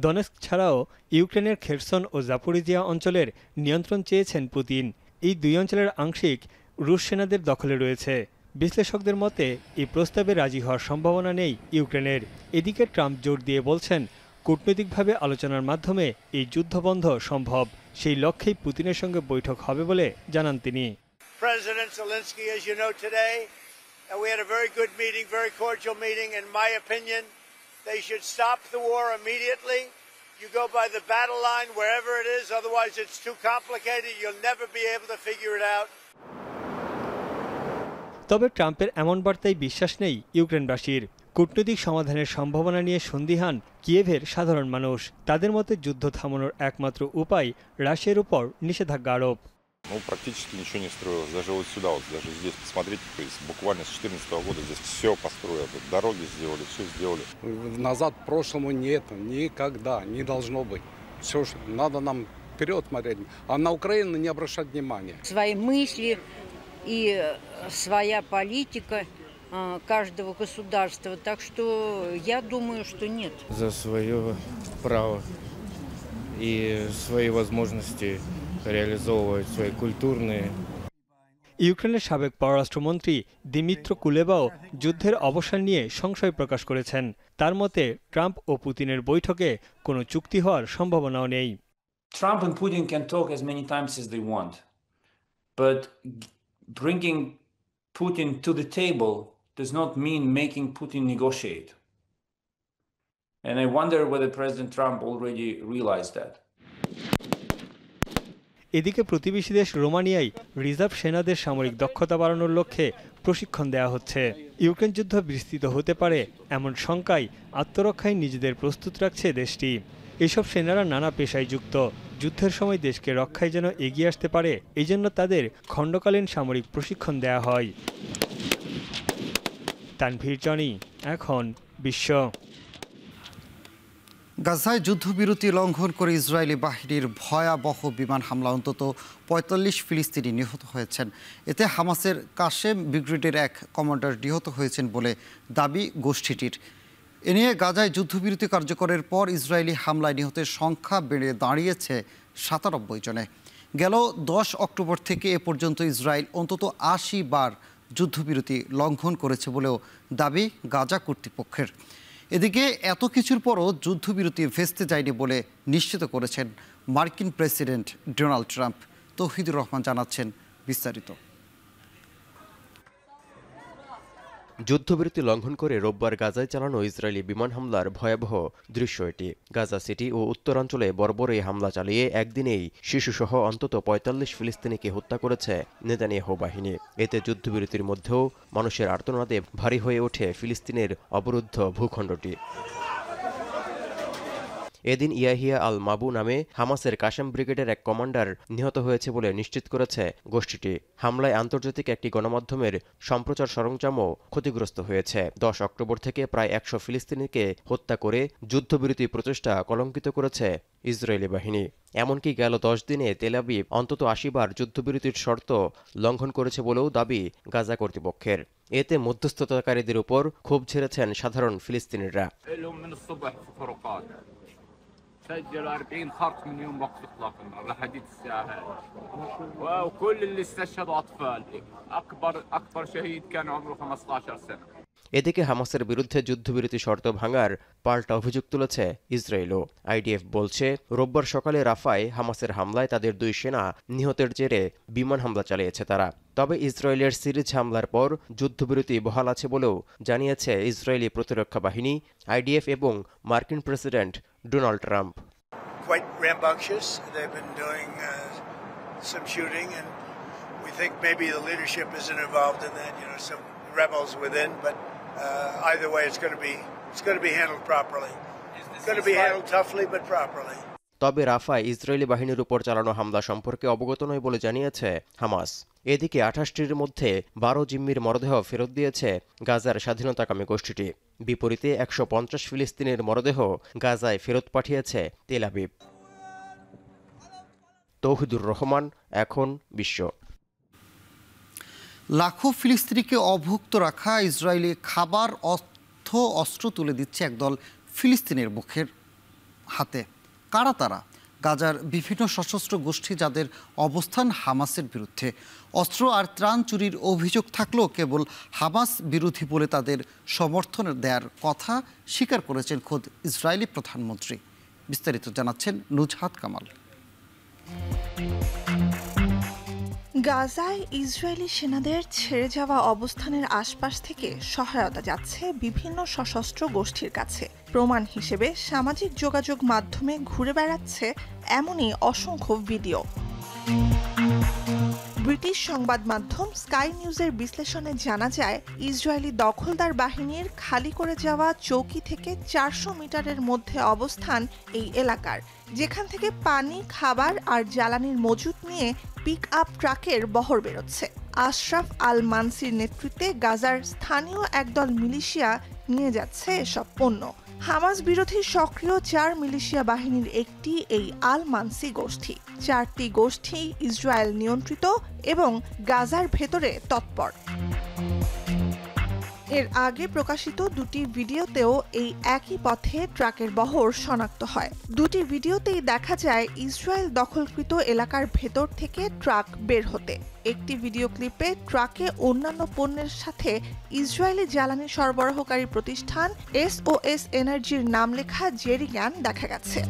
দনেৎস্ক ছাড়াও ইউক্রেনের খেরসন ও জাপোরিজিয়া অঞ্চলের নিয়ন্ত্রণ চেয়েছেন পুতিন। এই দুই অঞ্চলের আংশিক রুশ সেনাদের দখলে রয়েছে। বিশ্লেষকদের মতে এই প্রস্তাবে রাজি হওয়ার সম্ভাবনা নেই ইউক্রেনের। এদিকে ট্রাম্প জোর দিয়ে বলছেন, কূটনৈতিকভাবে আলোচনার মাধ্যমে এই যুদ্ধবন্ধ সম্ভব। সেই লক্ষ্যেই পুতিনের সঙ্গে বৈঠক হবে বলে জানান তিনি। President Zelensky, as you know today, we had a very good meeting, very cordial meeting. In my opinion, they should stop the war immediately. You go by the battle line wherever it is, otherwise it's too complicated. You'll never be able to figure it out. তবে ট্রাম্পের এমন বার্তায় বিশ্বাস নেই ইউক্রেনবাসীর। কূটনৈতিক সমাধানের সম্ভাবনা নিয়ে সন্দিহান কিয়েভের সাধারণ মানুষ। তাদের মতে যুদ্ধ থামানোর একমাত্র উপায় রাশিয়ার উপর নিষেধাজ্ঞা আরোপ। Ну, практически ничего не строилось. Даже вот сюда, вот даже здесь, посмотрите, то есть буквально с 2014 года здесь все построили. Дороги сделали, все сделали. Назад прошлому нет, никогда не должно быть. Все, надо нам вперед смотреть, а на Украину не обращать внимания. Свои мысли и своя политика каждого государства. Так что я думаю, что нет. За свое право и свои возможности реализовывать свои культурные. ইউক্রেনের সাবেক পররাষ্ট্রমন্ত্রী দিমিত্র কুলেবাও যুদ্ধের অবসান নিয়ে সংশয় প্রকাশ করেছেন। তার মতে ট্রাম্প ও পুতিনের বৈঠকে কোনো চুক্তি হওয়ার সম্ভাবনাও নেই। Trump and Putin can talk as many times as they want, but bringing Putin to the table does not mean making Putin negotiate. And I wonder whether President Trump already realized that. এদিকে প্রতিবেশী দেশ রোমানিয়ায় reserve সেনাদের সামরিক দক্ষতা বাড়ানোর লক্ষ্যে প্রশিক্ষণ দেওয়া হচ্ছে। ইউক্রেন যুদ্ধ বিস্তৃত হতে পারে এমন শঙ্কায় আত্মরক্ষায় নিজেদের প্রস্তুত রাখছে দেশটি। এসব সেনারা নানা পেশায় যুক্ত। যুদ্ধের সময় দেশকে রক্ষায় যেন এগিয়ে আসতে পারে, এই জন্য তাদের খণ্ডকালীন সামরিক প্রশিক্ষণ দেওয়া হয়। তানভীর জনি, এখন বিশ্ব। গাজায় যুদ্ধবিরতি লঙ্ঘন করে ইসরায়েলি বাহিনীর ভয়াবহ বিমান হামলা অন্তত ৪৫ ফিলিস্তিনি নিহত হয়েছেন। এতে হামাসের কাশেম ব্রিগেডের এক কমান্ডার নিহত হয়েছেন বলে দাবি গোষ্ঠীটির। এ নিয়ে গাজায় যুদ্ধবিরতি কার্যকরের পর ইসরায়েলি হামলায় নিহতের সংখ্যা বেড়ে দাঁড়িয়েছে ৯৭ জনে। গেল ১০ অক্টোবর থেকে এ পর্যন্ত ইসরায়েল অন্তত ৮০ বার যুদ্ধবিরতি লঙ্ঘন করেছে বলেও দাবি গাজা কর্তৃপক্ষের। এদিকে এত কিছুর পরও যুদ্ধবিরতি ভেস্তে যায়নি বলে নিশ্চিত করেছেন মার্কিন president Donald Trump. Touhidur Rahman জানাচ্ছেন বিস্তারিত। যুদ্ধবিরতি লঙ্ঘন করে রোববার গাজায় চালানো ইসরায়েলি বিমান হামলার ভয়াবহ দৃশ্য এটি। গাজা সিটি ও উত্তরাঞ্চলে বর্বর এই হামলা চালিয়ে একদিনেই শিশুসহ অন্তত ৪৫ ফিলিস্তিনিকে হত্যা করেছে নেতানিয়াহু বাহিনী। এতে যুদ্ধবিরতির মধ্যেও মানুষের আর্তনাদে ভারী হয়ে ওঠে ফিলিস্তিনের অবরুদ্ধ ভূখণ্ডটি। এদিন ইয়াহিয়া আল মাবু নামে হামাসের কাশেম ব্রিগেডের এক কমান্ডার নিহত হয়েছে বলে নিশ্চিত করেছে গোষ্ঠীটি। হামলায় আন্তর্জাতিক একটি গণমাধ্যমের সম্প্রচার সরঞ্জামও ক্ষতিগ্রস্ত হয়েছে। ১০ অক্টোবর থেকে প্রায় ১০০ ফিলিস্তিনিকে হত্যা করে যুদ্ধবিরতি প্রচেষ্টা কলঙ্কিত করেছে ইসরায়েলি বাহিনী। এমনকি গেল ১০ দিনে তেল আবিব অন্তত ৮০ বার যুদ্ধবিরতির শর্ত লঙ্ঘন করেছে বলেও দাবি গাজা কর্তৃপক্ষের। এতে মধ্যস্থতাকারীদের উপর ক্ষোভ ঝেড়েছেন সাধারণ ফিলিস্তিনিরা। سجل 40 خرق من يوم وقف اطلاق النار لحديث الساعه هذه وكل اللي استشهدوا اطفال اكبر شهيد كان عمره 15 سنه। এদিকে হামাসের বিরুদ্ধে যুদ্ধবিরতি শর্ত ভাঙার পাল্টা অভিযোগ তুলেছে ইসরায়েলও। আইডিএফ বলছে রোববার সকালে রাফায় হামাসের হামলায় তাদের ২ সেনা নিহতের জেরে বিমান হামলা চালিয়েছে তারা। তবে ইসরায়েলের সিরিজ হামলার পর যুদ্ধবিরতি বহাল আছে বলেও জানিয়েছে ইসরায়েলি প্রতিরক্ষা বাহিনী, আইডিএফ এবং মার্কিন president Donald Trump. Quite rambunctious. They've been doing some shooting, and we think maybe the leadership isn't involved in that. You know, some rebels within, but either way, it's going to be handled properly. It's going to be handled toughly, but properly. তবে রাফায় Israeli বাহিনীর উপর চালানো হামলা সম্পর্কে অবগত নয় বলে জানিয়েছে হামাস। এদিকে 28টির মধ্যে 12 জিম্মির মরদেহ ফেরত দিয়েছে গাজার স্বাধীনতাকামী গোষ্ঠীটি। বিপরীতে 150 ফিলিস্তিনের মরদেহ গাজায় ফেরত পাঠিয়েছে তেল আবিব। তৌহিদুর রহমান, এখন বিশ্ব। লাখো ফিলিস্তিনিকে অভুক্ত রাখা ইসরায়েলি খাবার, অস্ত্র তুলে দিচ্ছে একদল ফিলিস্তিনের মুখের হাতে। কারা তারা? গাজার বিভিন্ন সশস্ত্র গোষ্ঠী যাদের অবস্থান হামাসের বিরুদ্ধে। অস্ত্র আর ত্রাণ চুরির অভিযোগ থাকলেও কেবল হামাস বিরোধী বলে তাদের সমর্থন দেওয়ার কথা স্বীকার করেছেন খোদ ইসরায়েলি প্রধানমন্ত্রী। বিস্তারিত জানাচ্ছেন নুজহাত কামাল। গাজায় ইসরায়েলি সেনাদের ছেড়ে যাওয়া অবস্থানের আশপাশ থেকে সহায়তা যাচ্ছে বিভিন্ন সশস্ত্র গোষ্ঠীর কাছে। প্রমাণ হিসেবে সামাজিক যোগাযোগ মাধ্যমে ঘুরে বেড়াচ্ছে এমনই অসংখ্য ভিডিও। ব্রিটিশ সংবাদ মাধ্যম স্কাই নিউজের বিশ্লেষণে জানা যায়, ইসরায়েলি দখলদার বাহিনীর খালি করে যাওয়া চৌকি থেকে 400 মিটারের মধ্যে অবস্থান এই এলাকার, যেখান থেকে পানি, খাবার আর জ্বালানির মজুত নিয়ে পিক আপ ট্রাকের বহর বেরোচ্ছে। আশরাফ আল মানসির নেতৃত্বে গাজার স্থানীয় একদল মিলিশিয়া নিয়ে যাচ্ছে এসব পণ্য। হামাস বিরোধী সক্রিয় 4 মিলিশিয়া বাহিনীর একটি এই আল মানসি গোষ্ঠী। 4টি গোষ্ঠী ইসরায়েল নিয়ন্ত্রিত এবং গাজার ভেতরে তৎপর। এর আগে প্রকাশিত 2টি ভিডিওতেও এই একই পথে ট্রাকের বহর শনাক্ত হয়। 2টি ভিডিওতেই দেখা যায় ইসরায়েল দখলকৃত এলাকার ভেতর থেকে ট্রাক বের হতে। একটি ভিডিও ক্লিপে ট্রাকে অন্যান্য পণ্যের সাথে ইসরায়েলি জ্বালানি সরবরাহকারী প্রতিষ্ঠান SOS এনার্জির নাম লেখা জেরিগান দেখা গেছে।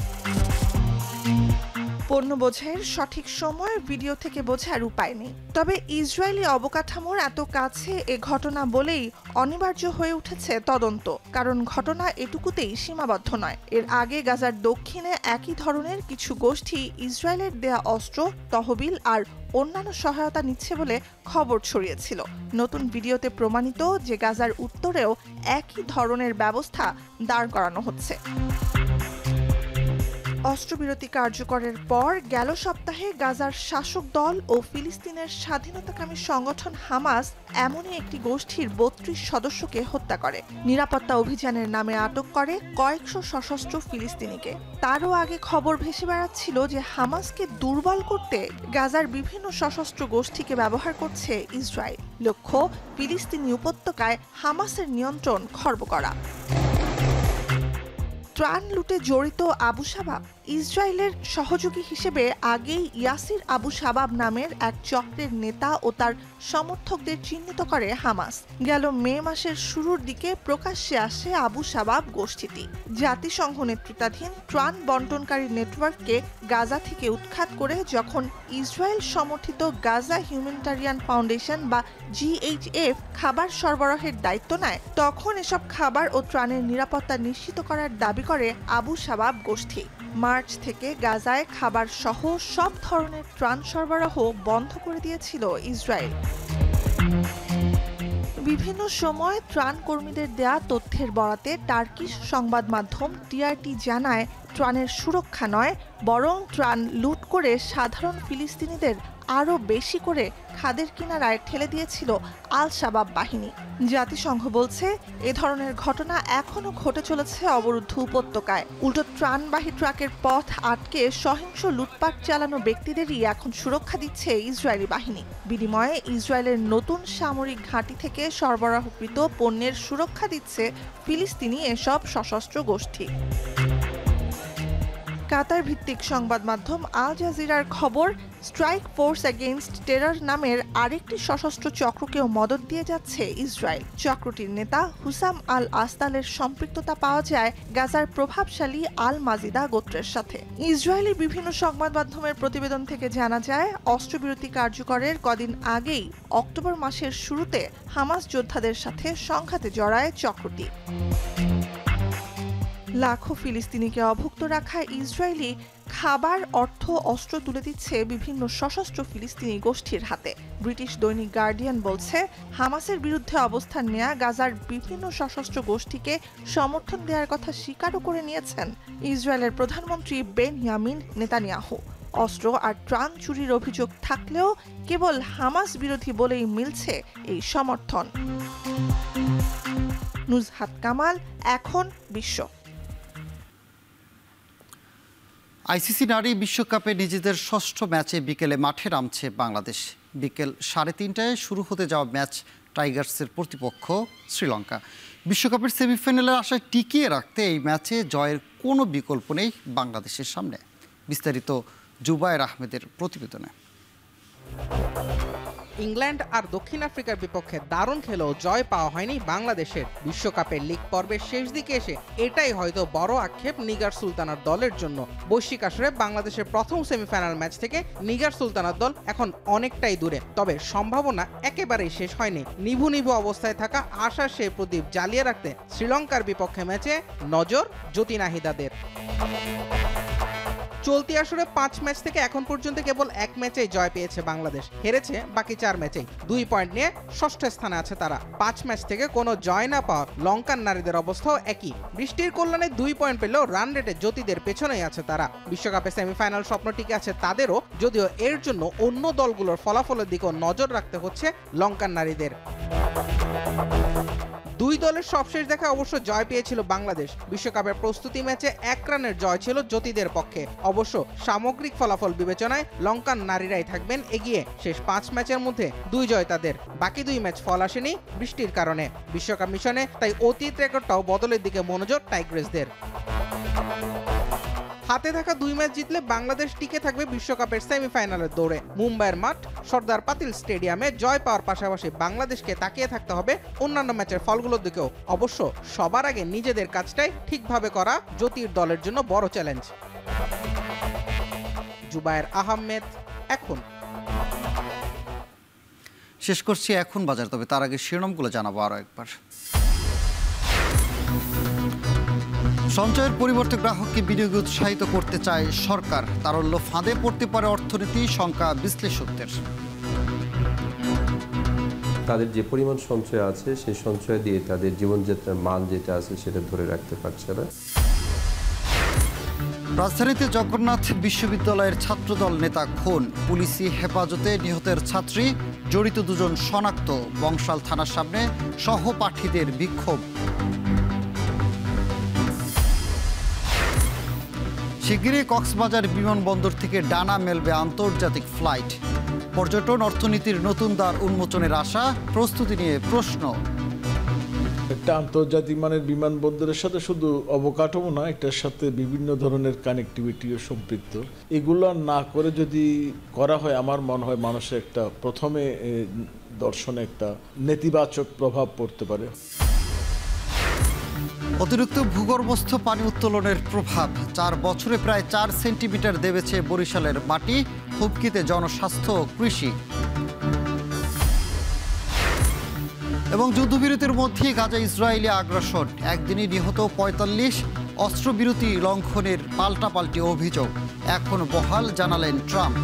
পণ্য বোঝাইয়ের সঠিক সময় ভিডিও থেকে বোঝার উপায় নেই। তবে ইসরায়েলি অবকাঠামোর এত কাছে এ ঘটনা বলেই অনিবার্য হয়ে উঠেছে তদন্ত, কারণ ঘটনা এটুকুতেই সীমাবদ্ধ নয়। এর আগে গাজার দক্ষিণে একই ধরনের কিছু গোষ্ঠী ইসরায়েলের দেয়া অস্ত্র, তহবিল আর অন্যান্য সহায়তা নিচ্ছে বলে খবর ছড়িয়েছিল। নতুন ভিডিওতে প্রমাণিত যে গাজার উত্তরেও একই ধরনের ব্যবস্থা দাঁড় করানো হচ্ছে। অস্ত্রবিরতি কার্যকরের পর গেল সপ্তাহে গাজার শাসক দল ও ফিলিস্তিনের স্বাধীনতাকামী সংগঠন হামাস এমনই একটি গোষ্ঠীর 32 সদস্যকে হত্যা করে। নিরাপত্তা অভিযানের নামে আটক করে কয়েকশো সশস্ত্র ফিলিস্তিনিকে। তারও আগে খবর ভেসে বেড়াচ্ছিল যে হামাসকে দুর্বল করতে গাজার বিভিন্ন সশস্ত্র গোষ্ঠীকে ব্যবহার করছে ইসরায়েল। লক্ষ্য ফিলিস্তিনি উপত্যকায় হামাসের নিয়ন্ত্রণ খর্ব করা। ত্রাণ লুটে জড়িত আবু শাবাব। ইসরায়েলের সহযোগী হিসেবে আগেই ইয়াসির আবু শাবাব নামের এক চক্রের নেতা ও তার সমর্থকদের চিহ্নিত করে হামাস। গেল মে মাসের শুরুর দিকে প্রকাশ্যে আসে আবু শাবাব গোষ্ঠীটি। জাতিসংঘ নেতৃত্বাধীন ত্রাণ বন্টনকারী নেটওয়ার্ককে গাজা থেকে উৎখাত করে যখন ইসরায়েল সমর্থিত গাজা হিউম্যানিটারিয়ান ফাউন্ডেশন বা GHF খাবার সরবরাহের দায়িত্ব নেয়, তখন এসব খাবার ও ত্রাণের নিরাপত্তা নিশ্চিত করার দাবি করে আবু শাবাব গোষ্ঠী। মার্চ থেকে গাজায় খাবার সহ সব ধরনের ত্রাণ সরবরাহ বন্ধ করে দিয়েছিল ইসরায়েল। বিভিন্ন সময় ত্রাণ কর্মীদের দেয়া তথ্যের বরাতে টার্কিশ সংবাদ মাধ্যম TRT জানায়, ত্রাণের সুরক্ষা নয়, বরং ত্রাণ লুট করে সাধারণ ফিলিস্তিনিদের আরও বেশি করে খাদের কিনারায় ঠেলে দিয়েছিল আল শাবাব বাহিনী। জাতিসংঘ বলছে, এ ধরনের ঘটনা এখনও ঘটে চলেছে অবরুদ্ধ উপত্যকায়। উল্টো ত্রাণবাহী ট্রাকের পথ আটকে সহিংস লুটপাট চালানো ব্যক্তিদেরই এখন সুরক্ষা দিচ্ছে ইসরায়েলি বাহিনী। বিনিময়ে ইসরায়েলের নতুন সামরিক ঘাঁটি থেকে সরবরাহকৃত পণ্যের সুরক্ষা দিচ্ছে ফিলিস্তিনি এসব সশস্ত্র গোষ্ঠী। কাতার ভিত্তিক সংবাদ মাধ্যম আল জাজিরার খবর, স্ট্রাইক ফোর্স এগেইনস্ট টেরর নামের আরেকটি সশস্ত্র চক্রকেও মদদ দিয়ে যাচ্ছে ইসরায়েল। চক্রটির নেতা হুসাম আল আসতালের সম্পৃক্ততা পাওয়া যায় গাজার প্রভাবশালী আল মাজিদা গোত্রের সাথে। ইসরায়েলি বিভিন্ন সংবাদ মাধ্যমের প্রতিবেদন থেকে জানা যায়, অস্ত্রবিরতি কার্যকরের কদিন আগেই অক্টোবর মাসের শুরুতে হামাস যোদ্ধাদের সাথে সংঘাতে জড়ায় চক্রটি। লাখো ফিলিস্তিনিকে অভুক্ত রাখা ইসরায়েলি খাবার, অর্থ, অস্ত্র তুলে দিচ্ছে বিভিন্ন সশস্ত্র ফিলিস্তিনি গোষ্ঠীর হাতে। ব্রিটিশ দৈনিক গার্ডিয়ান বলছে, হামাসের বিরুদ্ধে অবস্থান নেয়া গাজার বিভিন্ন সশস্ত্র গোষ্ঠীকে সমর্থন দেওয়ার কথা স্বীকারও করে নিয়েছেন ইসরায়েলের প্রধানমন্ত্রী বেনয়ামিন নেতানিয়াহু। অস্ত্র আর ত্রাণ চুরির অভিযোগ থাকলেও কেবল হামাস বিরোধী বলেই মিলছে এই সমর্থন। নুজহাত কামাল, এখন বিশ্ব। আইসিসি নারী বিশ্বকাপে নিজেদের ষষ্ঠ ম্যাচে বিকেলে মাঠে নামছে বাংলাদেশ। বিকেল 3:30টায় শুরু হতে যাওয়া ম্যাচ টাইগার্সের প্রতিপক্ষ শ্রীলঙ্কা। বিশ্বকাপের সেমিফাইনালের আশায় টিকিয়ে রাখতে এই ম্যাচে জয়ের কোনো বিকল্প নেই বাংলাদেশের সামনে। বিস্তারিত জুবায়ের আহমেদের প্রতিবেদনে। ইংল্যান্ড আর দক্ষিণ আফ্রিকার বিপক্ষে দারুণ খেলেও জয় পাওয়া হয়নি বাংলাদেশের। বিশ্বকাপের লিগ পর্বের শেষ দিকে এসে এটাই হয়তো বড় আক্ষেপ নিগার সুলতানার দলের জন্য। বৈশ্বিক আসরে বাংলাদেশের প্রথম সেমিফাইনাল ম্যাচ থেকে নিগার সুলতানার দল এখন অনেকটাই দূরে, তবে সম্ভাবনা একেবারেই শেষ হয়নি। নিভু নিভু অবস্থায় থাকা আশার সেই প্রদীপ জ্বালিয়ে রাখতে শ্রীলঙ্কার বিপক্ষে ম্যাচে নজর জ্যোতি নাহিদাদের। চলতি আসরে 5 ম্যাচ থেকে এখন পর্যন্ত কেবল 1 ম্যাচেই জয় পেয়েছে বাংলাদেশ, হেরেছে বাকি 4 ম্যাচেই। 2 পয়েন্ট নিয়ে ষষ্ঠ স্থানে আছে তারা। 5 ম্যাচ থেকে কোনো জয় না পাওয়া লঙ্কান নারীদের অবস্থাও একই। বৃষ্টির কল্যাণে 2 পয়েন্ট পেলেও রান রেটে জ্যোতিদের পেছনেই আছে তারা। বিশ্বকাপে সেমিফাইনাল স্বপ্ন টিকে আছে তাদেরও, যদিও এর জন্য অন্য দলগুলোর ফলাফলের দিকেও নজর রাখতে হচ্ছে লঙ্কান নারীদের। 2 দলের সবশেষ দেখা অবশ্য জয় পেয়েছিল বাংলাদেশ। বিশ্বকাপের প্রস্তুতি ম্যাচে 1 রানের জয় ছিল জ্যোতিদের পক্ষে। অবশ্য সামগ্রিক ফলাফল বিবেচনায় লঙ্কান নারীরাই থাকবেন এগিয়ে। শেষ 5 ম্যাচের মধ্যে 2 জয় তাদের, বাকি 2 ম্যাচ ফল আসেনি বৃষ্টির কারণে। বিশ্বকাপ মিশনে তাই অতীত রেকর্ডটাও বদলের দিকে মনোযোগ টাইগ্রেসদের। হাতে থাকা 2 ম্যাচ জিতলে বাংলাদেশ টিকে থাকবে বিশ্বকাপের সেমিফাইনালের দৌড়ে। মুম্বাইয়ের মাঠ সর্দার পাতিল স্টেডিয়ামে জয় পাওয়ার পাশাপাশি বাংলাদেশকে তাকিয়ে থাকতে হবে অন্যান্য ম্যাচের ফলগুলোর দিকেও। অবশ্য সবার আগে নিজেদের কাজটাই ঠিকভাবে করা জ্যোতির দলের জন্য বড় চ্যালেঞ্জ। জুবায়ের আহমেদ, এখন। শেষ করছি এখন বাজার, তবে তার আগে শিরোনামগুলো জানাবো আরও একবার। সঞ্চয়ের পরিবর্তে গ্রাহককে বিনিয়োগে উৎসাহিত করতে চায় সরকার। তারল্য ফাঁদে পড়তে পারে অর্থনীতি, শঙ্কা বিশ্লেষকদের। তাদের যে পরিমাণ সঞ্চয় আছে সেই সঞ্চয় দিয়ে তাদের জীবনযাত্রার মান যেটা আছে সেটা ধরে রাখতে পারছে না। রাজধানীতে জগন্নাথ বিশ্ববিদ্যালয়ের ছাত্রদল নেতা খুন, পুলিশি হেফাজতে নিহতের ছাত্রী, জড়িত 2 জন শনাক্ত। বংশাল থানার সামনে সহপাঠীদের বিক্ষোভ। শিগগিরই কক্সবাজার বিমানবন্দর থেকে ডানা মেলবে আন্তর্জাতিক ফ্লাইট। পর্যটন অর্থনীতির নতুন দ্বার উন্মোচনের আশা, প্রস্তুতি নিয়ে প্রশ্ন। একটা আন্তর্জাতিক মানের বিমানবন্দরের সাথে শুধু অবকাঠামো না, এটার সাথে বিভিন্ন ধরনের কানেক্টিভিটিও সম্পৃক্ত। এগুলো না করে যদি করা হয়, আমার মনে হয় মানুষের একটা প্রথমে দর্শনে একটা নেতিবাচক প্রভাব পড়তে পারে। অতিরিক্ত ভূগর্ভস্থ পানি উত্তোলনের প্রভাব। 4 বছরে প্রায় 4 সেন্টিমিটার দেবেছে বরিশালের মাটি, হুমকিতে জনস্বাস্থ্য, কৃষি। এবং যুদ্ধবিরতির মধ্যে গাজা ইসরায়েলি আগ্রাসন, একদিনই নিহত 45, অস্ত্রবিরতি লঙ্ঘনের পাল্টাপাল্টি অভিযোগ। এখন বহাল, জানালেন ট্রাম্প।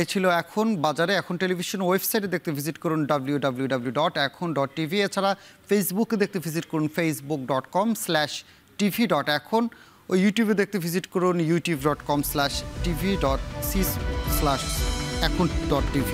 এই ছিল এখন বাজারে। এখন টেলিভিশন ওয়েবসাইটে দেখতে ভিজিট করুন www.ekhon.tv। এছাড়া ফেসবুকে দেখতে ভিজিট করুন facebook.com/tv.ekhon ও ইউটিউবে দেখতে ভিজিট করুন youtube.com/tv.c/ekhon.tv।